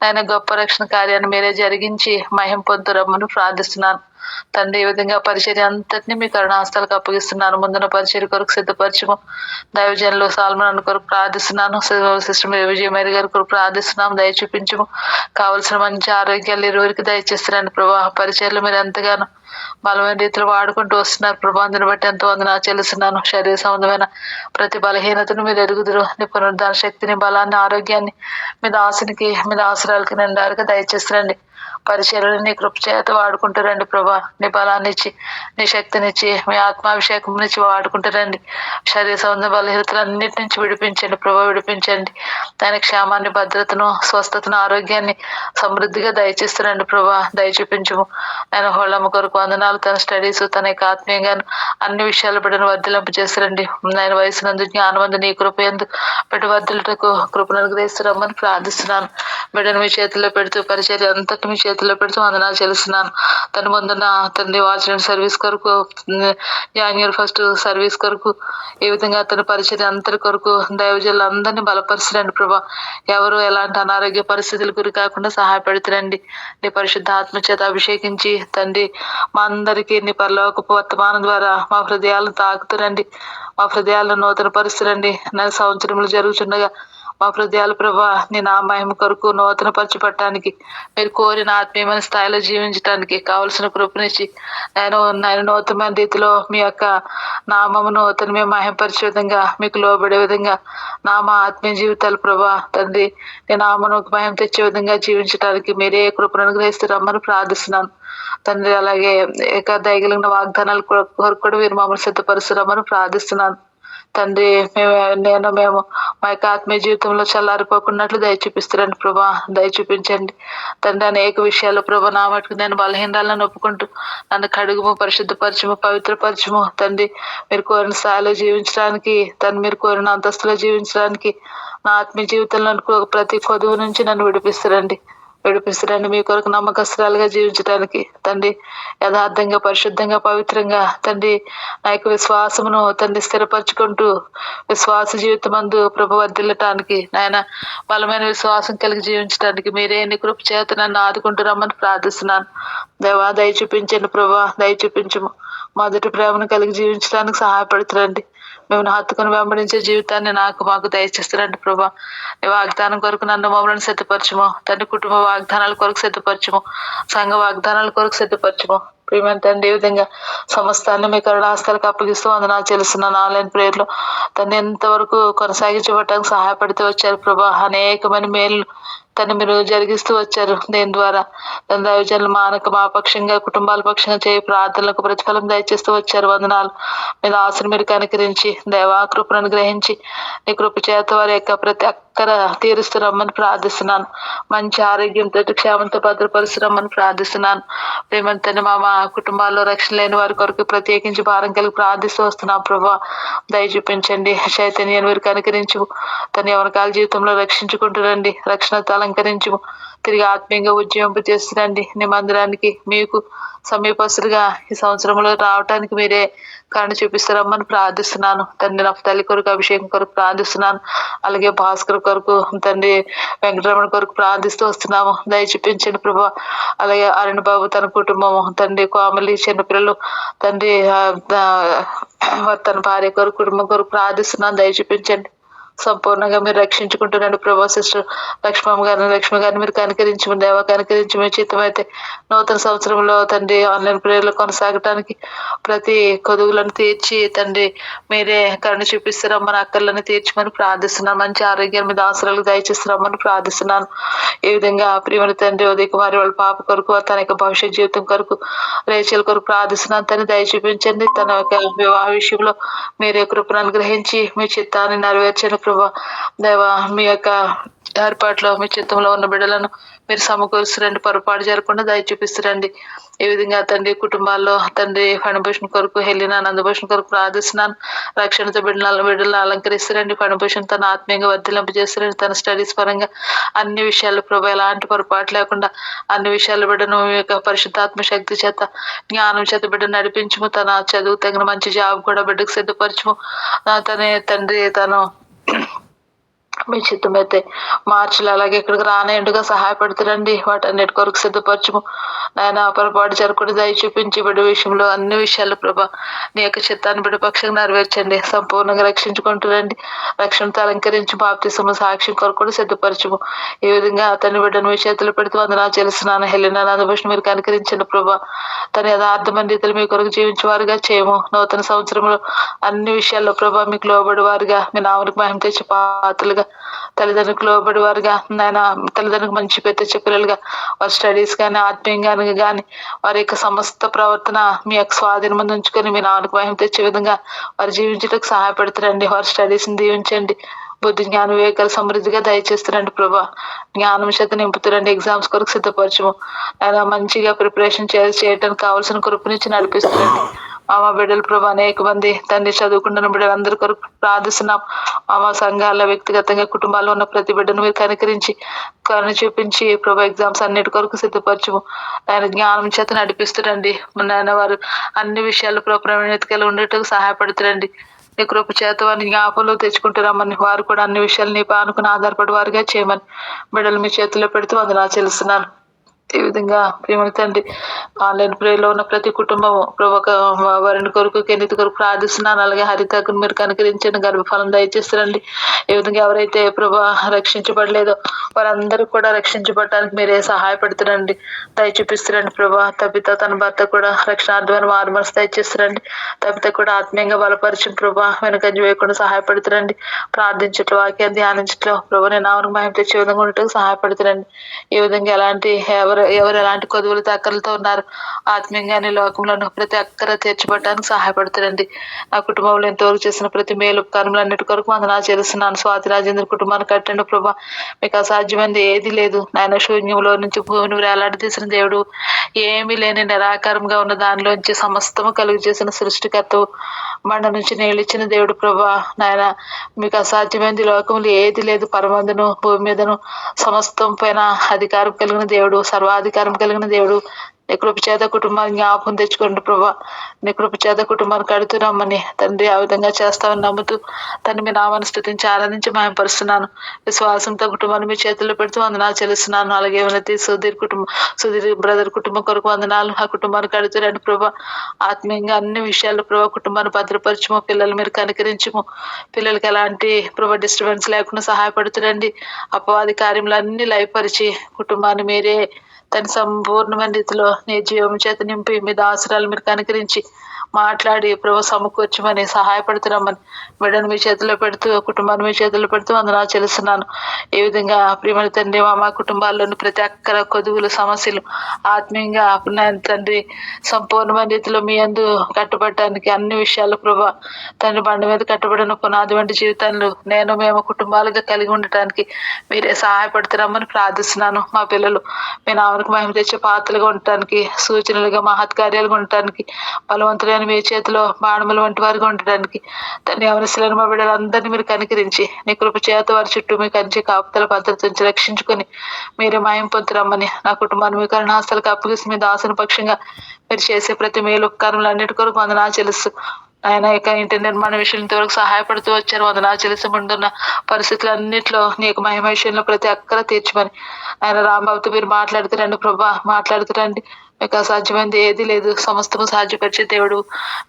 S3: ఆయన గొప్ప రక్షణ కార్యాన్ని మీరే జరిగించి మహిమ పొందురమ్మని ప్రార్థిస్తున్నాను తండ్రి. ఈ విధంగా పరిచర్య అంతటినీ మీ కరుణాస్తాలకు అప్పగిస్తున్నాను. ముందున్న పరిచర్య కొరకు సిద్ధపరచము. దైవజనులు సాల్మన్ కొరకు ప్రార్థిస్తున్నాను. సిస్టర్ విజయమేరి గారి కొరకు ప్రార్థిస్తున్నాము. దయ చూపించము. కావలసిన మంచి ఆరోగ్యాలు ఇరువురికి దయచేస్తున్నాను ప్రభా. పరిచర్లు మీరు ఎంతగానో బలమైన రీతిలో వాడుకుంటూ వస్తున్నారు ప్రభా. అందుని బట్టి ఎంతో వందనాలు చెల్లిస్తున్నాను. శరీర సంబంధమైన ప్రతి బలహీనతను మీరు ఎరుగుదురు. నీ పునరుద్ధాన శక్తిని, బలాన్ని, ఆరోగ్యాన్ని మీ దాసురాలకి నిండారుగా దయచేస్తారండి. పరిచర్యలు నీ కృప చేత వాడుకుంటారండి ప్రభా. నీ బలాన్ని ఇచ్చి, నీ శక్తినిచ్చి, మీ ఆత్మాభిషేకం నుంచి వాడుకుంటారండి. శరీర సంబంధ బలహీనతలు అన్నిటి నుంచి విడిపించండి ప్రభా, విడిపించండి. దాని క్షేమాన్ని, భద్రతను, స్వస్థతను, ఆరోగ్యాన్ని సమృద్ధిగా దయచేస్తారండి ప్రభా. దయ చూపించము. నేను హోళమ్మ కొరకు వందనాలు. తన స్టడీస్, తన యొక్క ఆత్మీయంగాను అన్ని విషయాలు బిడ్డను వర్ధిలింపు చేస్తారండి. నేను వయసునందు, జ్ఞానమందు, నీ కృప ఎందు బిడ్డ వర్ధిల్లుటకు కృపను అనుగ్రహిస్తారమ్మని ప్రార్థిస్తున్నాను. బిడ్డను మీ చేతుల్లో పెడుతూ పరిచర్య అంతటి మీ చేతుల్లో పెడుతూ వందనాలు చెల్లిస్తున్నాను. తన ముందున్న తండ్రి వాచ్మెన్ సర్వీస్ కొరకు, జాన్యువరి 1 సర్వీస్ కొరకు, ఈ విధంగా తన పరిచర్య అంతటి కొరకు దైవజనులు అందరినీ బలపరచండి ప్రభా. ఎవరు ఎలాంటి అనారోగ్య పరిస్థితులు గురి కాకుండా సహాయపడుతురండి. నీ పరిశుద్ధ ఆత్మ చేత అభిషేకించి తండ్రి మా అందరికీ నీ పరలోకపు వర్తమానం ద్వారా మా హృదయాలను తాకుతురండి. మా హృదయాలను నూతన పరుస్తురండి. నెల సంవత్సరములు జరుగుతుండగా మా హృదయాలు ప్రభా నీ నా మహిమ కొరకు నూతన పరచబడటానికి, మీరు కోరిన ఆత్మీయమైన స్థాయిలో జీవించడానికి కావలసిన కృపనిచ్చి నేను నూతనమైన రీతిలో మీ యొక్క నామమును మేము మహిమపరిచే విధంగా, మీకు లోబడే విధంగా మా ఆత్మీయ జీవితాలు ప్రభా తండ్రి నీ నామను మహిమ తెచ్చే విధంగా జీవించడానికి మీరే కృపను అనుగ్రహిస్తారమ్మని ప్రార్థిస్తున్నాను తండ్రి. అలాగే దయగలిగిన వాగ్దానాలు కొరకు కూడా మీరు మమ్మల్ని సిద్ధపరుస్తారమ్మని ప్రార్థిస్తున్నాను తండ్రి. మేము మా యొక్క ఆత్మీయ జీవితంలో చల్లారిపోకున్నట్లు దయ చూపిస్తారండి ప్రభా. దయ చూపించండి తండ్రి. అనేక విషయాలు ప్రభా నా మటుకు నేను బలహీనరాలను ఒప్పుకుంటూ నన్ను కడుగుము, పరిశుద్ధపరచము, పవిత్రపరచము తండ్రి. మీరు కోరిన స్థాయిలో జీవించడానికి, మీరు కోరిన అంతస్తులో జీవించడానికి, నా ఆత్మీయ జీవితంలో ప్రతి కొదువు నుంచి నన్ను విడిపిస్తారండి. మీ కొరకు నమ్మకస్తురాలుగా జీవించడానికి తండ్రి, యథార్థంగా, పరిశుద్ధంగా, పవిత్రంగా తండ్రి నా యొక్క విశ్వాసమును తండ్రి స్థిరపరచుకుంటూ విశ్వాస జీవితం అందు ప్రభు వర్ధిల్లటానికి, నాయన బలమైన విశ్వాసం కలిగి జీవించడానికి మీరే నీ కృప చేత నన్ను ఆదుకుంటూ రమ్మని ప్రార్థిస్తున్నాను. దేవా దయ చూపించండి ప్రభా, దయ చూపించము. మొదటి ప్రేమను కలిగి జీవించడానికి సహాయపడుతురండి. మేము హత్తుకుని వెంబడించే జీవితాన్ని మాకు దయచేస్తారండి ప్రభా. నీ వాగ్దానం కొరకు నన్ను మమ్మల్ని సిద్ధపరచము తండ్రి. కుటుంబ వాగ్దానాల కొరకు సిద్ధపరచము, సంఘ వాగ్దానాల కొరకు సిద్ధపరచము ప్రియమైన తండ్రి ఈ విధంగా సమస్తాన్ని మీ కరుణాస్తాలకు అప్పగిస్తూ వందనాలు చెల్లిస్తున్నాను. ఆన్లైన్ ప్రేయర్లో తను ఎంతవరకు కొనసాగించబడటానికి సహాయపడుతూ వచ్చారు ప్రభా. అనేకమైన మేలు తను మీరు జరిగిస్తూ వచ్చారు. దేని ద్వారా తన దైవజనులు మా పక్షంగా కుటుంబాల పక్షంగా చేయి ప్రార్థనలకు ప్రతిఫలం దయచేస్తూ వచ్చారు. వందనాలు. మీద ఆశను మీరు కనికరించి దైవా కృపను గ్రహించి నీ కృప చేత వారి యొక్క ప్రతి అక్కర తీరుస్తురమ్మని ప్రార్థిస్తున్నాను. మంచి ఆరోగ్యంతో క్షేమంతో భద్రపరుస్తురమ్మని ప్రార్థిస్తున్నాను. ప్రేమంతని మా కుటుంబాల్లో రక్షణ లేని వారి కొరకు ప్రత్యేకించి భారం కలిగి ప్రార్థిస్తూ వస్తున్నాం ప్రభా. దయ చూపించండి. చైతన్యాన్ని మీరు కనికరించు. తన యవనకాల జీవితంలో రక్షించుకుంటురండి. రక్షణతో అలంకరించు. తిరిగి ఆత్మీయంగా ఉద్యమింపు చేస్తురండి. నీ మందిరానికి మీకు సమీపస్తులుగా ఈ సంవత్సరంలో రావటానికి మీరే కరుణ చూపిస్తారమ్మని ప్రార్థిస్తున్నాను. తండ్రి నా తల్లి కొరకు అభిషేకం కొరకు ప్రార్థిస్తున్నాను. అలాగే భాస్కర్ కొరకు తండ్రి వెంకటరమణ కొరకు ప్రార్థిస్తూ వస్తున్నాము. దయ చూపించండి ప్రభా. అలాగే అరుణ్ బాబు తన కుటుంబము తండ్రి కోమలి చిన్నపిల్లలు తండ్రి తన భార్య కొరకు కుటుంబం కొరకు ప్రార్థిస్తున్నాను. దయ చూపించండి. సంపూర్ణంగా మీరు రక్షించుకుంటున్నాడు ప్రభా. సిస్టర్ లక్ష్మమ్మ గారిని మీరు కనికరించి దేవ కనికరించి మీ చిత్తమైతే నూతన సంవత్సరంలో తండ్రి ఆన్లైన్ ప్రేయర్లు కొనసాగటానికి ప్రతి కొదువులను తీర్చి తండ్రి మీరే కరుణ చూపిస్తారమ్మని అక్కర్లను తీర్చమని ప్రార్థిస్తున్నాను. మంచి ఆరోగ్యం మీద ఆశ్రయాలు దయచేస్తారమ్మని ప్రార్థిస్తున్నాను. ఈ విధంగా ప్రియమైన తండ్రి ఉదయ్ కుమారి వాళ్ళ పాప కొరకు తన యొక్క భవిష్యత్ జీవితం కొరకు రేచల్ కొరకు ప్రార్థిస్తున్నాను. తను దయ చూపించండి. తన యొక్క వివాహ విషయంలో మీరే కృపను అనుగ్రహించి మీ చిత్తాన్ని నెరవేర్చండి ప్రభా. దేవ మీ యొక్క ఏర్పాట్లో మీ చిత్తంలో ఉన్న బిడ్డలను మీరు సమకూరుస్తురండి. పొరపాటు జరగకుండా దయ చూపిస్తురండి. ఈ విధంగా తండ్రి కుటుంబాల్లో తండ్రి ఫణభూషణ్ కొరకు హెలినా నందభూషణ్ కొరకు ప్రార్థిస్తున్నాను. రక్షణతో బిడ్డలను అలంకరిస్తారండి. ఫణభూషణ్ తన ఆత్మీయంగా వర్ధిలింప చేస్తారండి. తన స్టడీస్ పరంగా అన్ని విషయాల్లో ప్రభా ఎలాంటి పొరపాటు లేకుండా అన్ని విషయాలు బిడ్డను మీ యొక్క పరిశుద్ధాత్మ శక్తి చేత జ్ఞానం చేత బిడ్డను నడిపించము. తన చదువు తగిన మంచి జాబ్ కూడా బిడ్డకు సిద్ధపరచము. తండ్రి తను మీ చిత్తమైతే మార్చిలో అలాగే ఇక్కడికి రానేండుగా సహాయపడుతురండి. వాటన్నిటి కొరకు సిద్ధపరచము. నాయన పొరపాటు జరగకుండా దయ చూపించి బిడ్డ విషయంలో అన్ని విషయాలు ప్రభా నీ యొక్క చిత్తాన్ని బిడ్డ పక్షంగా నెరవేర్చండి. సంపూర్ణంగా రక్షించుకుంటురండి. రక్షణతో అలంకరించి బాప్తిసము సాక్ష్యం కొరకు కూడా సిద్ధపరచము. ఈ విధంగా అతని బిడ్డను మీ చేతులు పెడుతూ వందనాలు చెల్లిస్తున్నాను. హెలినా నందభూషణ్ మీరు కనికరించండి ప్రభా. తన యథార్థమైన రీతిలో మీ కొరకు జీవించే వారుగా చేయము. నూతన సంవత్సరంలో అన్ని విషయాల్లో ప్రభా మీకు లోబడి వారుగా మీ నామనికి మహిమ తెచ్చే పాత్రలుగా తల్లిదండ్రులకు లోబడి వారుగా నాయన తల్లిదండ్రులకు మంచి తెచ్చే పిల్లలుగా వారి స్టడీస్ కానీ ఆత్మీయంగా కానీ వారి యొక్క సమస్త ప్రవర్తన మీ యొక్క స్వాధీనం ముందు ఉంచుకొని మీ నామనికి మహిమ తెచ్చే విధంగా వారు జీవించడానికి సహాయపడుతురండి. వారి స్టడీస్ని దీవించండి. బుద్ధి జ్ఞాన వివేకాలు సమృద్ధిగా దయచేస్తురండి ప్రభా. జ్ఞానం చేత నింపుతురండి. ఎగ్జామ్స్ కొరకు సిద్ధపరచము. ఆయన మంచిగా ప్రిపరేషన్ చేయడానికి కావాల్సిన కృపనిచ్చి నడిపిస్తురండి. మా బిడ్డలు ప్రభా అనేక మంది తండ్రి చదువుకుంటున్న బిడ్డలు అందరి కొరకు ప్రార్థిస్తున్నాం. మా సంఘాల వ్యక్తిగతంగా కుటుంబాల్లో ఉన్న ప్రతి బిడ్డను మీరు కనికరించి కరుణ చూపించి ప్రభా ఎగ్జామ్స్ అన్నిటి కొరకు సిద్ధపరచము. ఆయన జ్ఞానం చేత నడిపిస్తురండి. నాయన వారు అన్ని విషయాలు ప్రవీణతగా ఉండేటకు సహాయపడుతురండి. నీ కృప చేత వారిని జ్ఞాపంలో తెచ్చుకుంటున్నామని వారు కూడా అన్ని విషయాలు నీ పానుకుని ఆధారపడి వారిగా చేయమని బిడ్డలు మీ చేతిలో పెడుతూ వందనాలు చెల్లిస్తున్నాను. ఈ విధంగా ప్రియమైన తండ్రి ఆన్లైన్ ప్రేయర్లో ఉన్న ప్రతి కుటుంబం ప్రభా వారిని కొరకు కెన్నితి కొరకు ప్రార్థిస్తున్నాను. అలాగే హరితకు మీరు కనుకరించండి. గర్భఫలం దయచేస్తారండి. ఈ విధంగా ఎవరైతే ప్రభా రక్షించబడలేదో వారందరూ కూడా రక్షించబడటానికి మీరే సహాయపడుతురండి. దయ చూపిస్తురండి ప్రభా. తప్పిత తన భర్త కూడా రక్షణార్థమైన మార్మర్స్ దయచేస్తారండి. తప్పిత కూడా ఆత్మీయంగా బలపరిచిన ప్రభా వెనుకంజ వేయకుండా సహాయపడుతురండి. ప్రార్థించట్లు వాక్యాన్ని ధ్యానించట్లో ప్రభా నేను నామకు మహిమ తెచ్చే విధంగా ఉండటం సహాయపడుతురండి. ఈ విధంగా ఎలాంటి ఎవరు ఎలాంటి కొదువులు అక్కర్లతో ఉన్నారు ఆత్మీయంగానే లోకంలో ప్రతి అక్కర తీర్చబడటానికి సహాయపడుతారండి. నా కుటుంబంలో ఎంతవరకు చేసిన ప్రతి మేలు ఉపకారములన్నిటి కొరకు వందనాలు చేస్తున్నాను. స్వాతి రాజేంద్ర కుటుంబాన్ని కట్టండి ప్రభా. మీకు అసాధ్యమైనది ఏది లేదు. నాయన శూన్యంలో నుంచి భూమిని వేలాడి తీసిన దేవుడు, ఏమీ లేని నిరాకారంగా ఉన్న దానిలోంచి సమస్తము కలుగు చేసిన సృష్టికర్తవు, మండ నుంచి నీళ్ళు ఇచ్చిన దేవుడు ప్రభా. నాయన మీకు అసాధ్యమైనది లోకంలో ఏది లేదు. పరమందును భూమి మీదను సమస్తం పైన అధికారం కలిగిన దేవుడు, సర్వాధికారం కలిగిన దేవుడు. నీ కృప చేత కుటుంబాన్ని జ్ఞాపకం తెచ్చుకోండి ప్రభా. నీ కృప చేత కుటుంబాన్ని కడుతున్నామని తండ్రి ఆ విధంగా చేస్తామని నమ్ముతూ తండ్రి మీ నామాన్ని స్తుతించి ఆనందించి మహిమపరుస్తున్నాను. విశ్వాసంతో కుటుంబాన్ని మీ చేతుల్లో పెడుతూ వందనాలు చెల్లిస్తున్నాను. అలాగే ఉన్నతి సుధీర్ బ్రదర్ కుటుంబం కొరకు వందనాలు. ఆ కుటుంబాన్ని కడుతురండి ప్రభా. ఆత్మీయంగా అన్ని విషయాల్లో ప్రభా కుటుంబాన్ని భద్రపరచము. పిల్లలు మీరు కనికరించము. పిల్లలకి ఎలాంటి ప్రభా డిస్టర్బెన్స్ లేకుండా సహాయపడుతురండి. అపవాది కార్యములన్నీ లయపరిచి కుటుంబాన్ని మీరే తన సంపూర్ణమైన రీతిలో నీ జీవం చేత నింపి మీ దాసురాలు మీరు కనికరించి మాట్లాడి ప్రభు సమకూర్చమని సహాయపడుతున్నామని బిడ్డను మీ చేతిలో పెడుతూ కుటుంబాన్ని మీ చేతిలో పెడుతూ వందనాలు చెల్లిస్తున్నాను. ఈ విధంగా ప్రియమైన తండ్రి మా కుటుంబాల్లోని ప్రతి ఒక్కర కొదువులు సమస్యలు ఆత్మీయంగా తండ్రి సంపూర్ణమైన రీతిలో మీ యందు కట్టుబడటానికి అన్ని విషయాలు ప్రభు తండ్రి బండి మీద కట్టుబడిన పునాది వంటి జీవితాలు మేము కుటుంబాలుగా కలిగి ఉండటానికి మీరే సహాయపడుతున్నామని ప్రార్థిస్తున్నాను. మా పిల్లలు మీ నామనికి మహిమ తెచ్చే పాత్రలుగా ఉండటానికి, సూచనలుగా మహత్కార్యాలుగా ఉండటానికి, బలవంతులైన మీ చేతిలో బాణముల వంటి వారిగా ఉండటానికి తన అవసరాలను మా బిడ్డలందరినీ మీరు కనికరించి నీ కృప చేత వారి చుట్టూ మీ కంచి కాపుతల భద్రత నుంచి రక్షించుకొని మీరే మహిమ పొందుతామని నా కుటుంబాన్ని మీ కరుణాస్తలకు అప్పగిసి మీ దాసుని పక్షంగా మీరు చేసే ప్రతి మేలు ఉపకారములన్నిటి కొరకు వందనాలు చెల్లిస్తూ ఆయన యొక్క ఇంటి నిర్మాణ విషయం ఇంతవరకు సహాయపడుతూ వచ్చారు. వందనాలు చెల్లిస్తూ ముందున్న పరిస్థితులన్నింటిలో నీకు మహిమ విషయంలో ప్రతి ఒక్కరూ తీర్చమని ఆయన రాంబాబుతో మీరు మాట్లాడుతురండి ప్రభా, మాట్లాడుతురండి. మీకు అసాధ్యమైనది ఏది లేదు, సమస్తము సాధ్యపరిచే దేవుడు.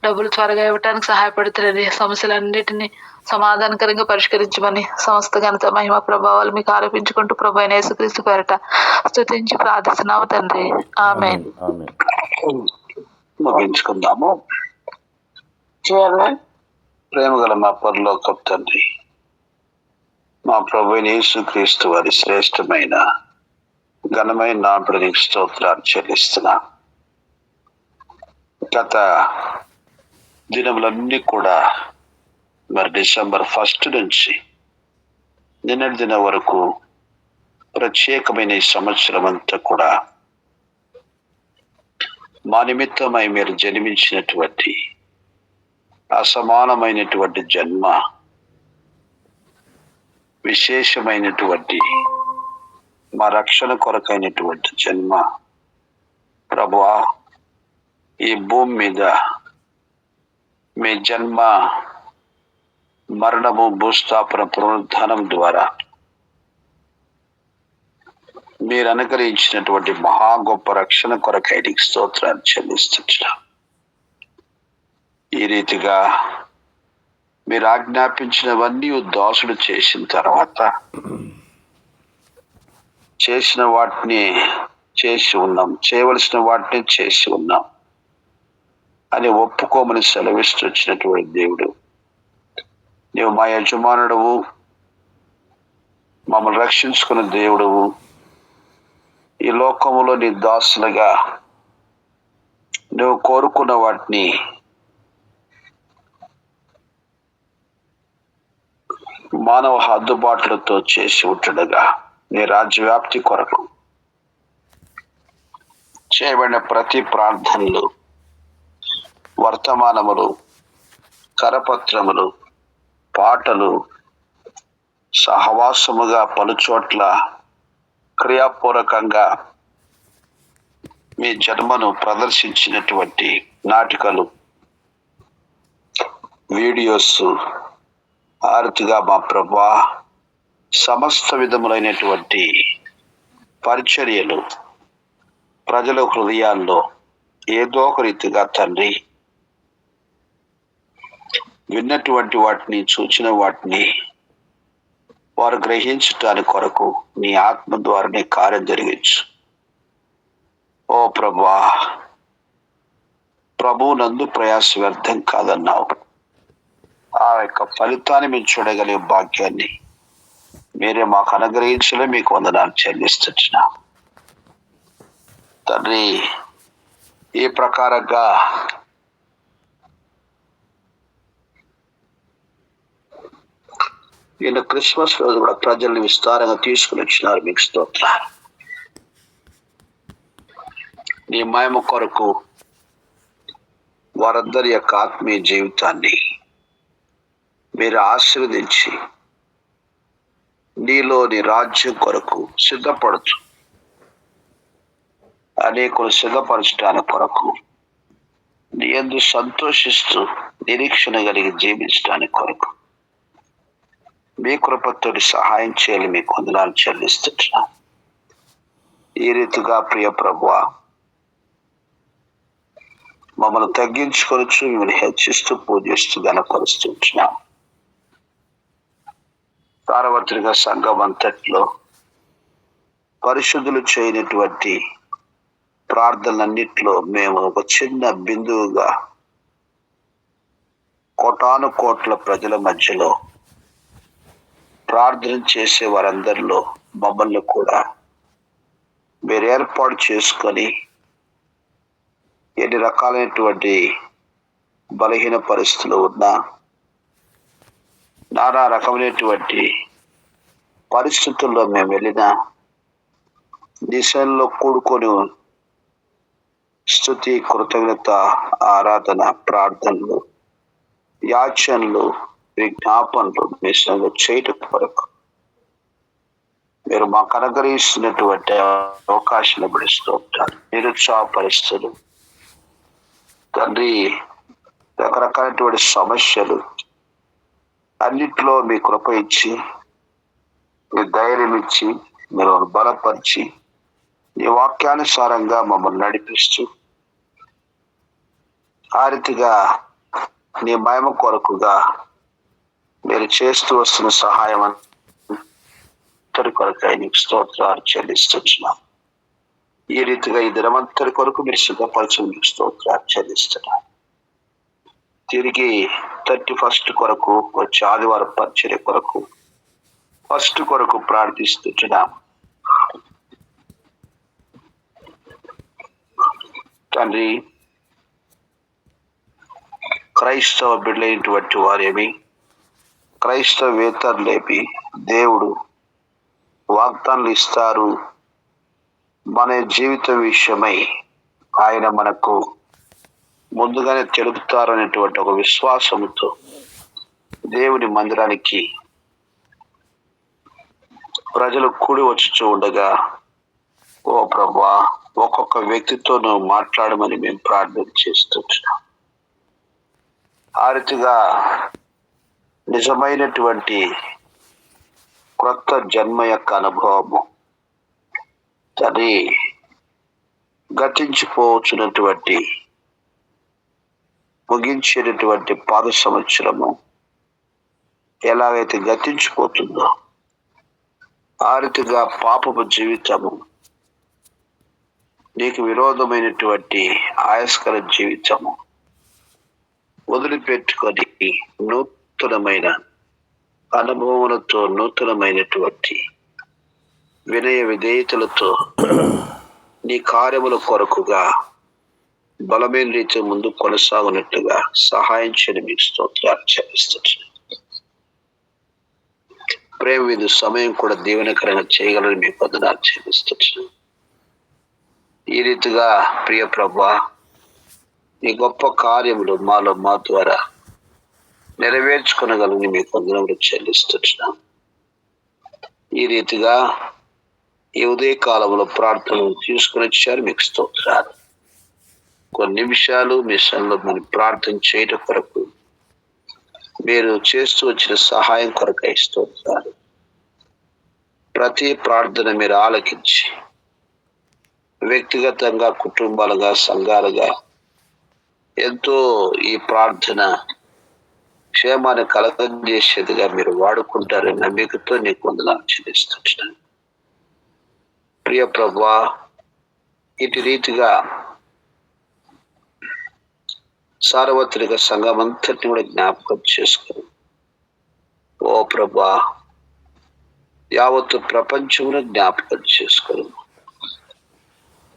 S3: డబ్బులు త్వరగా ఇవ్వటానికి సహాయపడుతురండి. సమస్యలన్నిటినీ సమాధానకరంగా పరిష్కరించమని సమస్త ఘనత మహిమ ప్రభావాలు మీకు ఆరోపించుకుంటూ ప్రభు అయిన యేసుక్రీస్తు పేరట స్తుతించి ప్రార్థిస్తున్నాము తండ్రి. ఆమేన్.
S1: ముగించుకుందాము. ప్రేమ గల మా పరలోకపు తండ్రి, మా ప్రభు అయిన యేసుక్రీస్తు వారి శ్రేష్టమైన ఘనమైన నామమున నీకు స్తోత్రాలు చెల్లిస్తున్నా. గత దినములన్నీ కూడా మరి డిసెంబర్ 1 నుంచి నిన్నటి దినం వరకు ప్రత్యేకమైన ఈ సంవత్సరం అంతా కూడా మా నిమిత్తమై మీరు జన్మించినటువంటి అసమానమైనటువంటి జన్మ, విశేషమైనటువంటి మా రక్షణ కొరకైనటువంటి జన్మ ప్రభువా, ఈ భూమి మీద మీ జన్మ, మరణము, భూస్థాపన, పునరుద్ధానం ద్వారా మీరు అనుగ్రహించినటువంటి మహా గొప్ప రక్షణ కొరకై నీకు స్తోత్రాలు చెల్లిస్తున్నాం. ఈ రీతిగా మీరు ఆజ్ఞాపించినవన్నీ దాసుడు చేసిన తర్వాత చేసిన వాటిని చేసి ఉన్నాం, చేయవలసిన వాటిని చేసి ఉన్నాం అని ఒప్పుకోమని సెలవిస్తూ వచ్చినటువంటి దేవుడు, నీవు మా యజమానుడవు, మమ్మల్ని రక్షించుకున్న దేవుడవు. ఈ లోకములో నీ దాసులుగా నువ్వు కోరుకున్న వాటిని మానవ హద్దుబాట్లతో చేసి ఉంటుండగా నీ రాజ్య వ్యాప్తి కొరకు చేయబడిన ప్రతి ప్రార్థనలు, వర్తమానములు, కరపత్రములు, పాటలు, సహవాసముగా పలుచోట్ల క్రియాపూర్వకంగా మీ జన్మను ప్రదర్శించినటువంటి నాటికలు, వీడియోస్, ఆరతిగా మా ప్రభా సమస్త విధములైనటువంటి పరిచర్యలు ప్రజల హృదయాల్లో ఏదో ఒక రీతిగా తండ్రి విన్నటువంటి వాటిని, చూచిన వాటిని వారు గ్రహించటానికి కొరకు నీ ఆత్మ ద్వారానే కార్యం జరిగించు. ఓ ప్రభా, ప్రభువు నందు ప్రయాస వ్యర్థం కాదన్నావు. ఆ యొక్క ఫలితాన్ని మేము చూడగలిగే భాగ్యాన్ని మీరే మాకు అనుగ్రహించలే మీకు వందనాలు చెల్లిస్తున్నా తండ్రి. ఈ ప్రకారంగా నేను క్రిస్మస్ రోజు కూడా ప్రజల్ని విస్తారంగా తీసుకుని వచ్చినారు. మీకు స్తోత్రాలు. నీ మహిమ కొరకు వారందరి యొక్క ఆత్మీయ జీవితాన్ని మీరు ఆశీర్వదించి నీలో నీ రాజ్యం కొరకు సిద్ధపడుతూ అనేకులు సిద్ధపరచడానికి కొరకు నీ యందు సంతోషిస్తూ నిరీక్షణ కలిగి జీవించడానికి కొరకు మీ కృపతోటి సహాయం చేయాలి. మీకు వందనాలు చెల్లిస్తున్నా. ఈ రీతిగా ప్రియ ప్రభువా మమ్మల్ని తగ్గించుకొనొచ్చు, మిమ్మల్ని హెచ్చిస్తూ పూజిస్తూ గణపరుస్తుంటున్నాం. సార్వత్రిక సంఘం అంతట్లో పరిశుద్ధులు చేయనటువంటి ప్రార్థనలన్నిటిలో మేము ఒక చిన్న బిందువుగా కోటాను కోట్ల ప్రజల మధ్యలో ప్రార్థన చేసే వారందరిలో మమ్మల్ని కూడా మీరు ఏర్పాటు చేసుకొని ఎన్ని రకాలైనటువంటి బలహీన పరిస్థితులు ఉన్నా, నానా రకమైనటువంటి పరిస్థితుల్లో మేము వెళ్ళిన దిశల్లో కూడుకొని స్తుతి, కృతజ్ఞత, ఆరాధన, ప్రార్థనలు, యాచనలు, విజ్ఞాపనలు మీ సంగ చేయటం కొరకు మీరు మాకు అనుగ్రహిస్తున్నటువంటి అవకాశాలు పడిస్తూ ఉంటారు. నిరుత్సాహపరుస్తులు తండ్రి, రకరకాలైనటువంటి సమస్యలు అన్నిట్లో మీ కృప ఇచ్చి, మీ ధైర్యం ఇచ్చి, మీరు బలపరిచి, ఈ వాక్యానుసారంగా మమ్మల్ని నడిపిస్తూ ఆ రీతిగా నీ మహిమ కొరకుగా మీరు చేస్తూ వస్తున్న సహాయం అంతటి కొరకై నీకు స్తోత్రాలు చెల్లిస్తున్నాం. ఈ రీతిగా ఈ దినమంతటి కొరకు మీరు సిద్ధపరచు మీకు స్తోత్రాలు చెల్లిస్తున్నాం. తిరిగి 31 కొరకు వచ్చే ఆదివారం పరిచర్య కొరకు ఫస్ట్ కొరకు ప్రార్థిస్తున్నాం. తండ్రి, క్రైస్తవ బిడ్డలైనటువంటి వారేమి, క్రైస్తవేతరులేమి దేవుడు వాగ్దానాలు ఇస్తారు. మన జీవితం విషయమై ఆయన మనకు ముందుగానే తెలుపుతారు అనేటువంటి ఒక విశ్వాసంతో దేవుని మందిరానికి ప్రజలు కూడి వచ్చుచూ ఉండగా, ఓ ప్రభువా, ఒక్కొక్క వ్యక్తితో నువ్వు మాట్లాడమని మేము ప్రార్థన చేస్తున్నాం. ఆ రీతిగా నిజమైనటువంటి క్రొత్త జన్మ యొక్క అనుభవము తండ్రి, గతించిపోవచ్చున్నటువంటి ముగించేటటువంటి పాద సంవత్సరము ఎలాగైతే గతించిపోతుందో ఆ రీతిగా పాపపు జీవితము, నీకు విరోధమైనటువంటి ఆయస్కర జీవితము వదిలిపెట్టుకొని నూతనమైన అనుభవములతో, నూతనమైనటువంటి వినయ విధేయతలతో నీ కార్యముల కొరకుగా బలమైన రీతి ముందు కొనసాగునట్టుగా సహాయం చేయడం మీకు స్తోత్రాలు చెల్లిస్తున్నాను. ప్రేమ విధు సమయం కూడా దీవెనకరంగా చేయగలని మీకు వందనాలు చెల్లిస్తున్నాను. ఈ రీతిగా ప్రియ ప్రభువా, ఈ గొప్ప కార్యములు మాలో మా ద్వారా నెరవేర్చుకొనగలని మీకు వందనములు చెల్లిస్తున్నాను. ఈ రీతిగా ఈ ఉదయ కాలంలో ప్రార్థనలు తీసుకుని వచ్చారు, మీకు స్తోత్రాలు. కొన్ని నిమిషాలు మీ సన్నిధిలో మనం ప్రార్థన చేయడం కొరకు మీరు చేస్తూ వచ్చిన సహాయం కొరకై స్తోత్రాలు. ప్రతి ప్రార్థన మీరు ఆలకించి వ్యక్తిగతంగా, కుటుంబాలుగా, సంఘాలుగా ఎంతో ఈ ప్రార్థన క్షేమాన్ని కలగజేసేదిగా మీరు వాడుకుంటారని నమ్మికతో నీకు వందనాలు చెల్లిస్తున్నాను. ప్రియ ప్రభువా, ఇటు రీతిగా సార్వత్రిక సంఘం అంతటిని కూడా జ్ఞాపకం చేసుకుని, ఓ ప్రభువా, యావత్తు ప్రపంచమును జ్ఞాపకం చేసుకుని,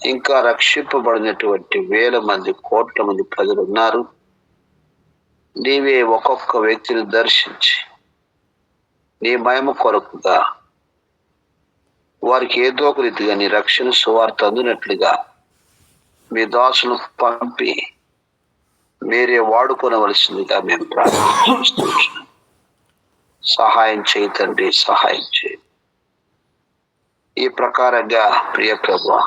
S1: ఇంకా రక్షింపబడినటువంటి వేల మంది, కోట్ల మంది ప్రజలు ఉన్నారు. నీవే ఒక్కొక్క వ్యక్తిని దర్శించి నీ మహిమ కొరకుగా వారికి ఏదో ఒక రీతిగా నీ రక్షణ సువార్త అందినట్లుగా మీ దాసులు పంపి మీరే వాడుకోనవలసిందిగా మేము ప్రార్థిస్తున్నాం. సహాయం చేయి తండ్రి, సహాయం చేయి. ఈ ప్రకారంగా ప్రియ ప్రభువా,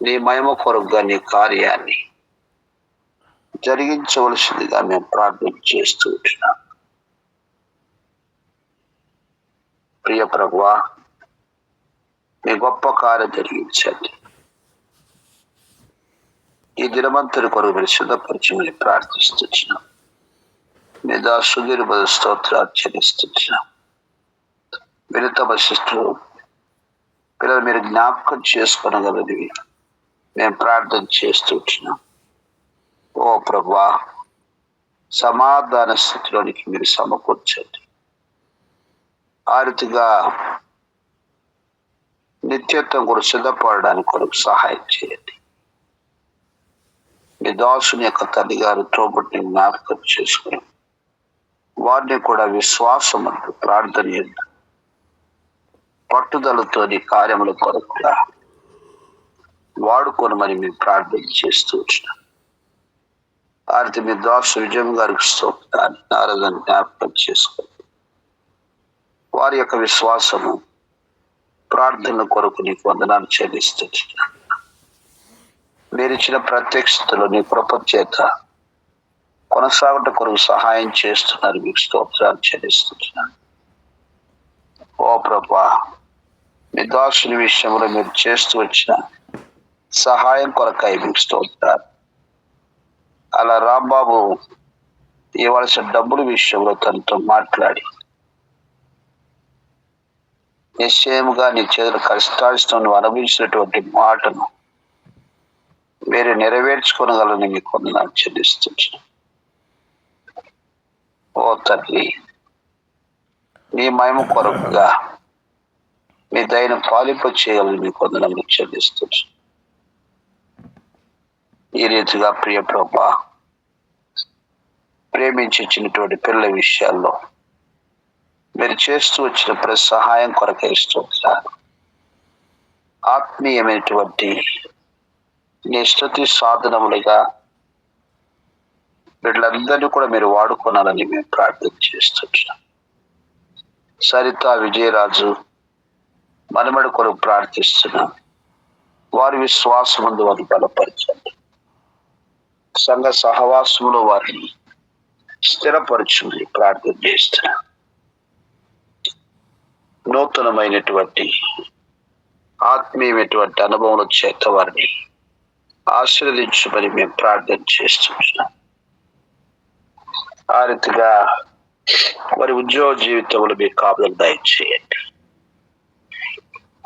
S1: నీ మహిమ కొరకుగా నీ కార్యాన్ని జరిగించవలసిందిగా మేము ప్రార్థన చేస్తూ ఉంటున్నాం. ప్రియ ప్రభువా, మీ గొప్ప కార్యం జరిగించండి. ఈ దినమంతటి కొరకు మీరు సిద్ధపరచమని ప్రార్థిస్తున్నాం. మీ దాసుని బదులు స్తోత్రాలు చెల్లిస్తున్నాం. వినత వశిష్ఠులు పిల్లలు మీరు జ్ఞాపకం చేసుకోనగలది మేము ప్రార్థన చేస్తున్నాం. ఓ ప్రభా, సమాధాన స్థితిలోనికి మీరు సమకూర్చండి. ఆ రీతిగా నిత్యత్వం కూడా సిద్ధపడడానికి కొరకు సహాయం చేయండి. మీ దాసుని యొక్క తల్లి గారు తోబుట్టిని జ్ఞాపకం చేసుకుని వారిని కూడా విశ్వాసం అంటూ ప్రార్థన పట్టుదలతో నీ కార్యముల కొరకు వాడుకోనమని మేము ప్రార్థన చేస్తూ వచ్చినాం. ఆరితే మీ దాసు విజయం గారికి స్తోత్రాన్ని నారదని జ్ఞాపకం చేసుకుని వారి యొక్క విశ్వాసము ప్రార్థన కొరకు నీకు వందనాలు చెల్లిస్తుంది. మీరు ఇచ్చిన ప్రత్యక్షతలో నీ కృప చేత కొనసాగుట కొరకు సహాయం చేస్తున్నారు. మీకు స్తోత్రాలు చెల్లిస్తున్నాను. ఓ ప్రభా, మీ దాసుని విషయంలో మీరు చేస్తూ వచ్చిన సహాయం కొరకై మీకు స్తోత్రాలు. అలా రాంబాబు ఇవ్వాల్సిన డబ్బుల విషయంలో తనతో మాట్లాడి నిశ్చయముగా నీ చేతులు కష్టాయిష్టం అనుభవించినటువంటి మాటను మీరు నెరవేర్చుకోగలని మీకు వందనాలు చెల్లిస్తున్నాను. ఓ తల్లి, నీ మహిమ కొరకుగా మీ దయను పాలింప చేయాలని మీకు వందనాలు చెల్లిస్తున్నాను. ఈ రీతిగా ప్రియ ప్రభా, ప్రేమించి ఇచ్చినటువంటి పిల్లల విషయాల్లో మీరు చేస్తూ వచ్చిన ప్రతి సహాయం కొరకే ఇస్తున్నారు. ఆత్మీయమైనటువంటి నీ స్తుతి సాధనములుగా వీళ్ళందరినీ కూడా మీరు వాడుకోనాలని మేము ప్రార్థన చేస్తున్నాం. సరిత, విజయరాజు, మనమడి కొరకు ప్రార్థిస్తున్నాం. వారి విశ్వాసం ముందు వారిని బలపరచండి. సంఘ సహవాసంలో వారిని స్థిరపరచుమని ప్రార్థన చేస్తున్నాం. నూతనమైనటువంటి ఆత్మీయమైనటువంటి అనుభవం చేత వారిని ఆశీర్వదించమని మేము ప్రార్థన చేస్తున్నాం. ఆ రీతిగా వారి ఉద్యోగ జీవితంలో మీ కాపుదలు దయచేయండి.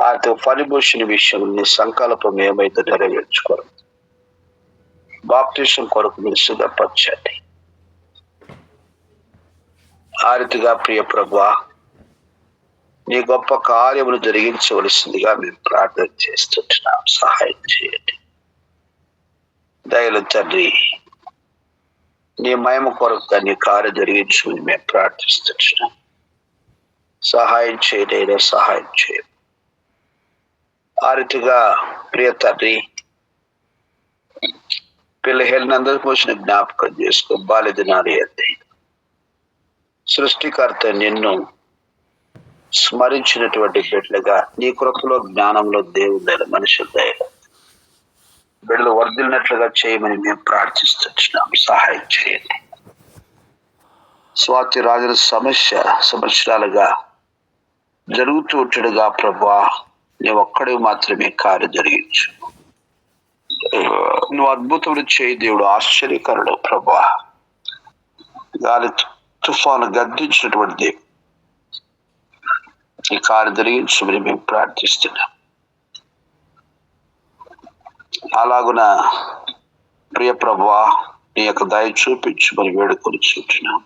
S1: ఆ ఫలిభూషణ విషయం నీ సంకల్పం ఏమైతే నెరవేర్చుకోరు. బాప్టిజం కొరకు మీరు సిద్ధపరచండి. ఆ రీతిగా ప్రియ ప్రభువా, నీ గొప్ప కార్యములు జరిగించవలసిందిగా మేము ప్రార్థన చేస్తున్నాం. సహాయం చేయండి. దయల తండ్రి, నీ మహిమ కొరకు నీ కార్యం జరిగించమని మేము ప్రార్థిస్తున్నాం. సహాయం చేయడైనా సహాయం చేయ. ఆ రీతిగా ప్రియ తండ్రి, పిల్ల హెల్నందరికి వచ్చిన జ్ఞాపకం చేసుకో. బాల్య దినాలు ఎత్తి సృష్టికర్త నిన్ను స్మరించినటువంటి బిడ్డలుగా నీ కృపలో జ్ఞానంలో దేవుని దయ, మనుషుల దయ బిడ్డలు వర్ధిల్లినట్లుగా చేయమని మేము ప్రార్థిస్తున్నాం. సహాయం చేయండి. స్వాతి రాజుల సంవత్సరాలుగా జరుగుతూ ఉంటుడుగా ప్రభా, నువ్వు ఒక్కడే మాత్రమే కార్యం జరిగించు. నువ్వు అద్భుతములు చేయి దేవుడు, ఆశ్చర్యకరుడు ప్రభా. గాలి తుఫాను గద్దించినటువంటి దేవుడు, ఈ కార్యం జరిగించమని మేము ప్రార్థిస్తున్నాం. అలాగున ప్రియ ప్రభువా, నీ యొక్క దయ చూపించమని వేడుకొని చూస్తున్నాం.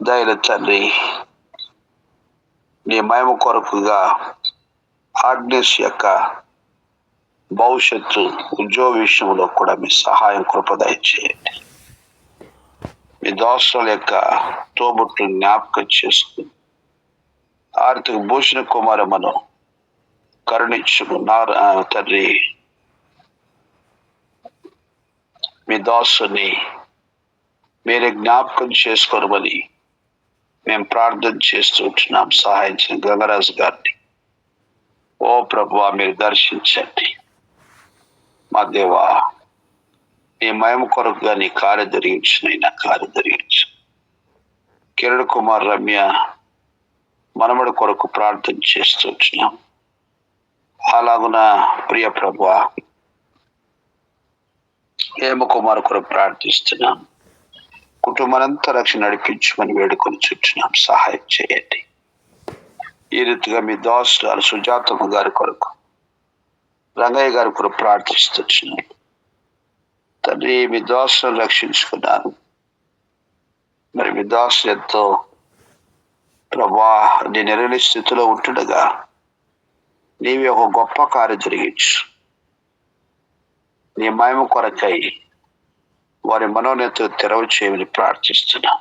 S1: దయల తండ్రి, నీ మహిమ కొరకుగా ఆగ్నేస్ యొక్క భవిష్యత్తు ఉద్యోగ విషయంలో కూడా మీ సహాయం కృప దయచేయండి. మీ దోషుల యొక్క తోబుట్లు జ్ఞాపకం చేసుకుని ఆర్థిక భూషణ కుమారమ్మను కరుణించుము. తండ్రి, మీ దాసుని మీరే జ్ఞాపకం చేసుకోమని మేము ప్రార్థన చేస్తూ ఉంటున్నాం. సహాయం చేయండి. గంగరాజు గారిని ఓ ప్రభువా మీరు దర్శించండి. మా దేవా, నీ మహిమ కొరకుగా నీ కార్యం జరిగించిన కార్యం జరిగించు. కిరణ్ కుమార్, రమ్య మనమడి కొరకు ప్రార్థన చేస్తూ ఉంటున్నాం. అలాగున ప్రియ ప్రభువా, హేమకుమార్ కొరకు ప్రార్థిస్తున్నాం. కుటుంబానంతా రక్షణ నడిపించమని వేడుకొని చుట్టున్నాం. సహాయం చేయండి. ఈ రీతిగా మీ దాసురాలు సుజాతమ్మ గారి కొరకు రంగయ్య గారి కొరకు ప్రార్థిస్తున్నాను. తండ్రి, మీ దోషను రక్షించుకున్నాను. మరి మీ దోషం ఎంతో ప్రభా నీ నెరవేర్చే స్థితిలో ఉంటుండగా నీవి ఒక గొప్ప కార్యం జరిగించు. నీ మహిమ కొరకై వారి మనోనేతలు తెరవ చేయమని ప్రార్థిస్తున్నా.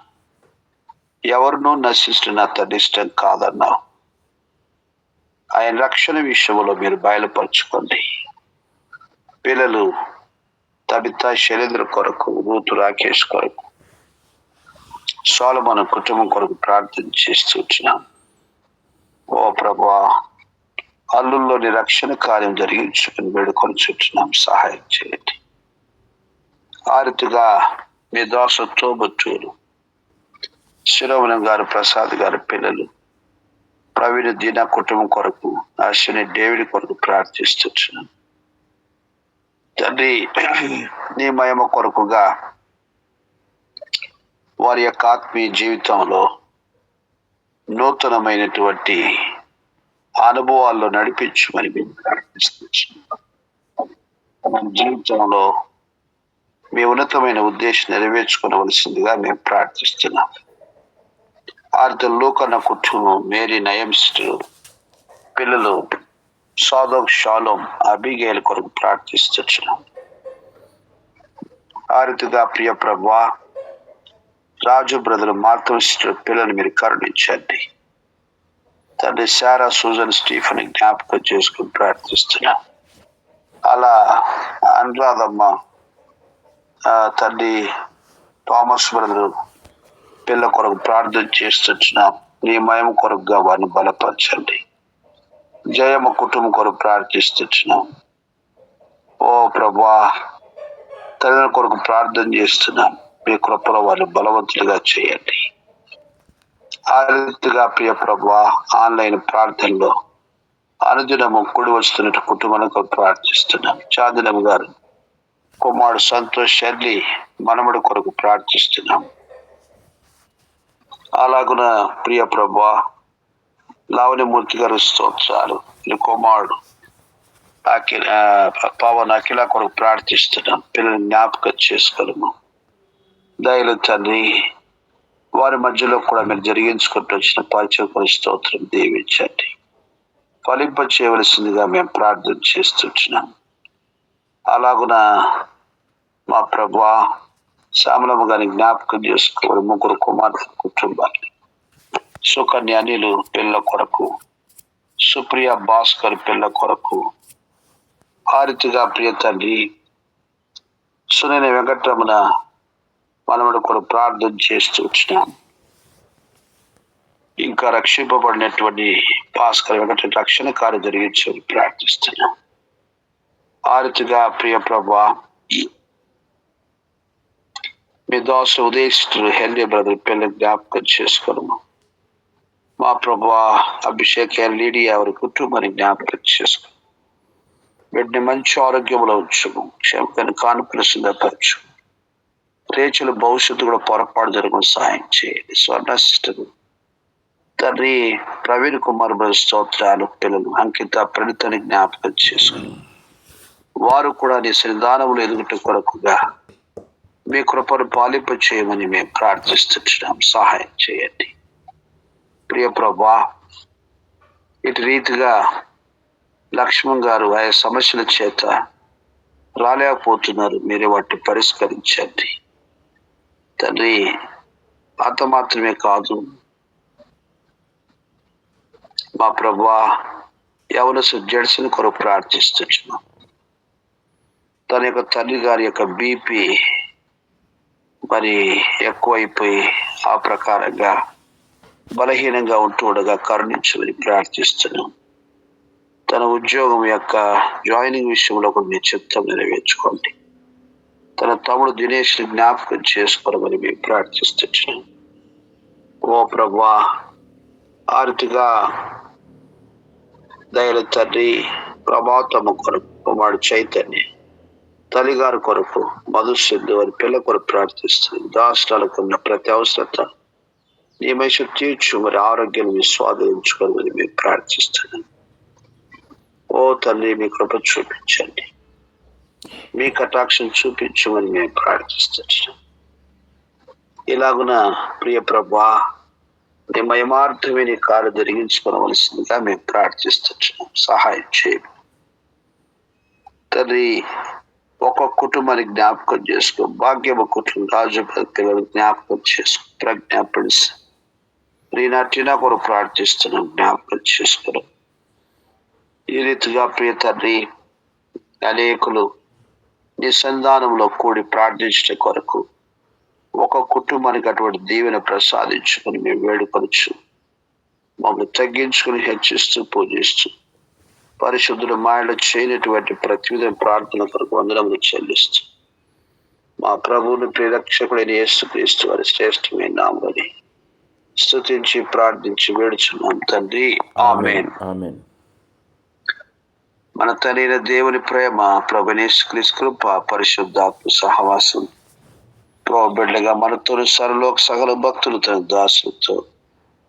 S1: ఎవరినూ నశిస్తున్న తండ్రి ఇష్టం కాదన్నావు. ఆయన రక్షణ విషయంలో మీరు బయలుపరచుకోండి. పిల్లలు తబితా శైలేంద్ర కొరకు, రూతు రాకేష్ కొరకు, సోలమన్ కుటుంబం కొరకు ప్రార్థన చేస్తున్నాం. ఓ ప్రభా, అల్లుల్లోని రక్షణ కార్యం జరిగించుకుని వేడుకొని చుట్టున్నాం. సహాయం చేయండి. ఆ రీతిగా మీ దోష తోబుట్టువులు శిరోమణి గారు, ప్రసాద్ గారు పిల్లలు, ప్రవీణ దీనా కుటుంబం కొరకు, అశ్విని డేవిడ్ కొరకు ప్రార్థిస్తున్నాం. తండ్రి, నీ మహిమ కొరకుగా వారి యొక్క ఆత్మీయ జీవితంలో నూతనమైనటువంటి అనుభవాల్లో నడిపించమని మేము ప్రార్థిస్తున్నాం. మన జీవితంలో మీ ఉన్నతమైన ఉద్దేశం నెరవేర్చుకోవలసిందిగా మేము ప్రార్థిస్తున్నాం. ఆర్తలోకన్న కుటుంబం, మేరీ, నయం సిస్టర్, పిల్లలు సాదోక్, షాలోం, అబిగేల్ కొరకు ప్రార్థిస్తున్నాం. ఆ రీతిగా ప్రియ ప్రభా, రాజు బ్రదర్, మాతృ సిస్టర్ పిల్లలు మీరు కరుణించండి. తండ్రి, శారా, సూజన్, స్టీఫెన్ జ్ఞాపకం చేసుకుని ప్రార్థిస్తున్నా. అలా అనురాధమ్మ, తండ్రి థామస్ బ్రదర్ పిల్ల కొరకు ప్రార్థన చేస్తున్నాం. నీ మహిమ కొరకుగా వారిని బలపరచండి. జయమ్మ కుటుంబం కొరకు ప్రార్థిస్తున్నాం. ఓ ప్రభా, తల్లిదండ్రుల కొరకు ప్రార్థన చేస్తున్నాం. మీ కృపలో వారిని బలవంతులుగా చేయండి. ఆ రీతిగా ప్రియ ప్రభా, ఆన్లైన్ ప్రార్థనలో అనుదినము కూడి వస్తున్న కుటుంబాలకు ప్రార్థిస్తున్నాం. చాందినమ్మ గారు కుమారుడు సంతోష్, షర్లీ మనముడి కొరకు ప్రార్థిస్తున్నాం. అలాగున ప్రియ ప్రభా, లావణ్యమూర్తి గారు స్తోత్రాలు. నీ కుమారుడు పవన్, అఖిల కొరకు ప్రార్థిస్తున్నాం. పిల్లల్ని జ్ఞాపకం చేసుకోలేము. దయలు తండ్రి, వారి మధ్యలో కూడా మీరు జరిగించుకుంటూ వచ్చిన పరిచయం స్తోత్రం దీవించండి. ఫలింప చేయవలసిందిగా మేము ప్రార్థన చేస్తున్నాం. అలాగున మా ప్రభా, శ్యామలమ్మ గారిని జ్ఞాపకం చేసుకోవాలి. ముగ్గురు కుమారుల కుటుంబాన్ని, సుకన్య, అనిలు పిల్ల కొరకు, సుప్రియ, భాస్కర్ పిల్ల కొరకు, ఆ రీతిగా ప్రియ తండ్రి సునేని వెంకటరమణ మనముడు కూడా ప్రార్థన చేస్తూ వచ్చినాం. ఇంకా రక్షింపబడినటువంటి భాస్కర్ వెంకట రక్షణ కార్యం జరిగించని ప్రార్థిస్తున్నాం. ఆ రీతిగా ప్రియ ప్రభా, మీ దోష ఉదయిస్తున్నారు. హెల్దీ బ్రదర్ పిల్లలు జ్ఞాపకం చేసుకోవడము. మా ప్రభా, అభిషేక్, లీడియా వారి కుటుంబాన్ని జ్ఞాపకం చేసుకో. వీటిని మంచి ఆరోగ్యంలో ఉంచము. క్షేమకని కానుకలు సిద్ధపరచు. రేచుల భవిష్యత్తు కూడా పొరపాటు జరగడం సహాయం చేయండి. స్వర్ణ సిస్టర్ తండ్రి ప్రవీణ్ కుమార్ బ్రదర్ స్తోత్రాలు. పిల్లలు అంకిత, ప్రణితని జ్ఞాపకం చేసుకుని వారు కూడా నీ సన్నిధానములు ఎదుగుట కొరకుగా మీ కృపను పాలింప చేయమని మేము ప్రార్థిస్తున్నాం. సహాయం చేయండి ప్రియ ప్రభా. ఇటు రీతిగా లక్ష్మణ్ గారు ఆయా సమస్యల చేత రాలేకపోతున్నారు. మీరే వాటిని పరిష్కరించండి తండ్రి. అంత మాత్రమే కాదు మా ప్రభా, యవన జడ్సన్ కొరకు ప్రార్థిస్తున్నాం. తన యొక్క తల్లి గారి యొక్క బీపీ మరి ఎక్కువైపోయి ఆ ప్రకారంగా బలహీనంగా ఉంటుండగా కరుణించమని ప్రార్థిస్తున్నాం. తన ఉద్యోగం యొక్క జాయినింగ్ విషయంలో కూడా మీ చిత్తం నెరవేర్చుకోండి. తన తమ్ముడు దినేష్ జ్ఞాపకం చేసుకోవమని మేము ప్రార్థిస్తున్నాం. ఓ ప్రభా, ఆరుతిగా దయల తండ్రి ప్రభాతము కొరకు కుమారుడు చైతన్య, తల్లిగారి కొరకు మధుసిద్ధు వారి పిల్ల కొరకు ప్రార్థిస్తుంది. రాష్ట్రాలకు ఉన్న ప్రతి అవసరత నీ మనిషి తీర్చు. మరి ఆరోగ్యం మీ స్వాధీనించుకోవాలని మేము ప్రార్థిస్తున్నాం. ఓ ఓ తండ్రి, మీ కృప చూపించండి, మీ కటాక్షం చూపించమని మేము ప్రార్థిస్తున్నాం. ఇలాగున ప్రియ ప్రభా, నీ మహిమార్థమే నీ కార్యం జరిగించుకోవలసిందిగా మేము ప్రార్థిస్తున్నాం. సహాయం చేయండి తండ్రి. ఒక్కొక్క కుటుంబాన్ని జ్ఞాపకం చేసుకో. భాగ్యమ కుటుంబం, రాజు పిల్లలు జ్ఞాపకం చేసుకో. ప్రజ్ఞా ప్రిన్స్ రీనాటినా కొరకు ప్రార్థిస్తున్నాం, జ్ఞాపకం చేసుకోవడం. ఈ రీతిగా ప్రియ తండ్రి, అనేకులు నీ సంధానంలో కూడి ప్రార్థించడం కొరకు ఒక కుటుంబానికి అటువంటి దీవెన ప్రసాదించుకుని మేము వేడుకొనొచ్చు. మమ్మల్ని తగ్గించుకుని హెచ్చిస్తూ పూజిస్తూ పరిశుద్ధుల మాయలు చేయనటువంటి ప్రతి విధ ప్రార్థన కొరకు వందనములు చెల్లిస్తూ మా ప్రభువుని ప్రియరక్షకుడైన యేసుక్రీస్తు వారి శ్రేష్టమైన నామముని స్తుతించి ప్రార్థించి వేడుచున్నాం తండ్రి. ఆమేన్.
S2: ఆమేన్.
S1: మన తండ్రైన దేవుని ప్రేమ, ప్రభువైన యేసుక్రీస్తు కృప, పరిశుద్ధాత్మ సహవాసం బిడ్డగా మనతో సర్వలోక సకల భక్తులు తన దాసులతో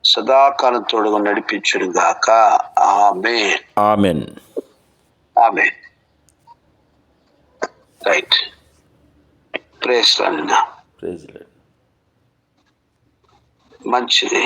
S1: సదాకాలం తోడుగా నడిపించును గాక. ఆమేన్.
S2: ఆమేన్.
S1: ఆమేన్. Right. Praise Lord.
S2: Praise Lord.
S1: మంచిది.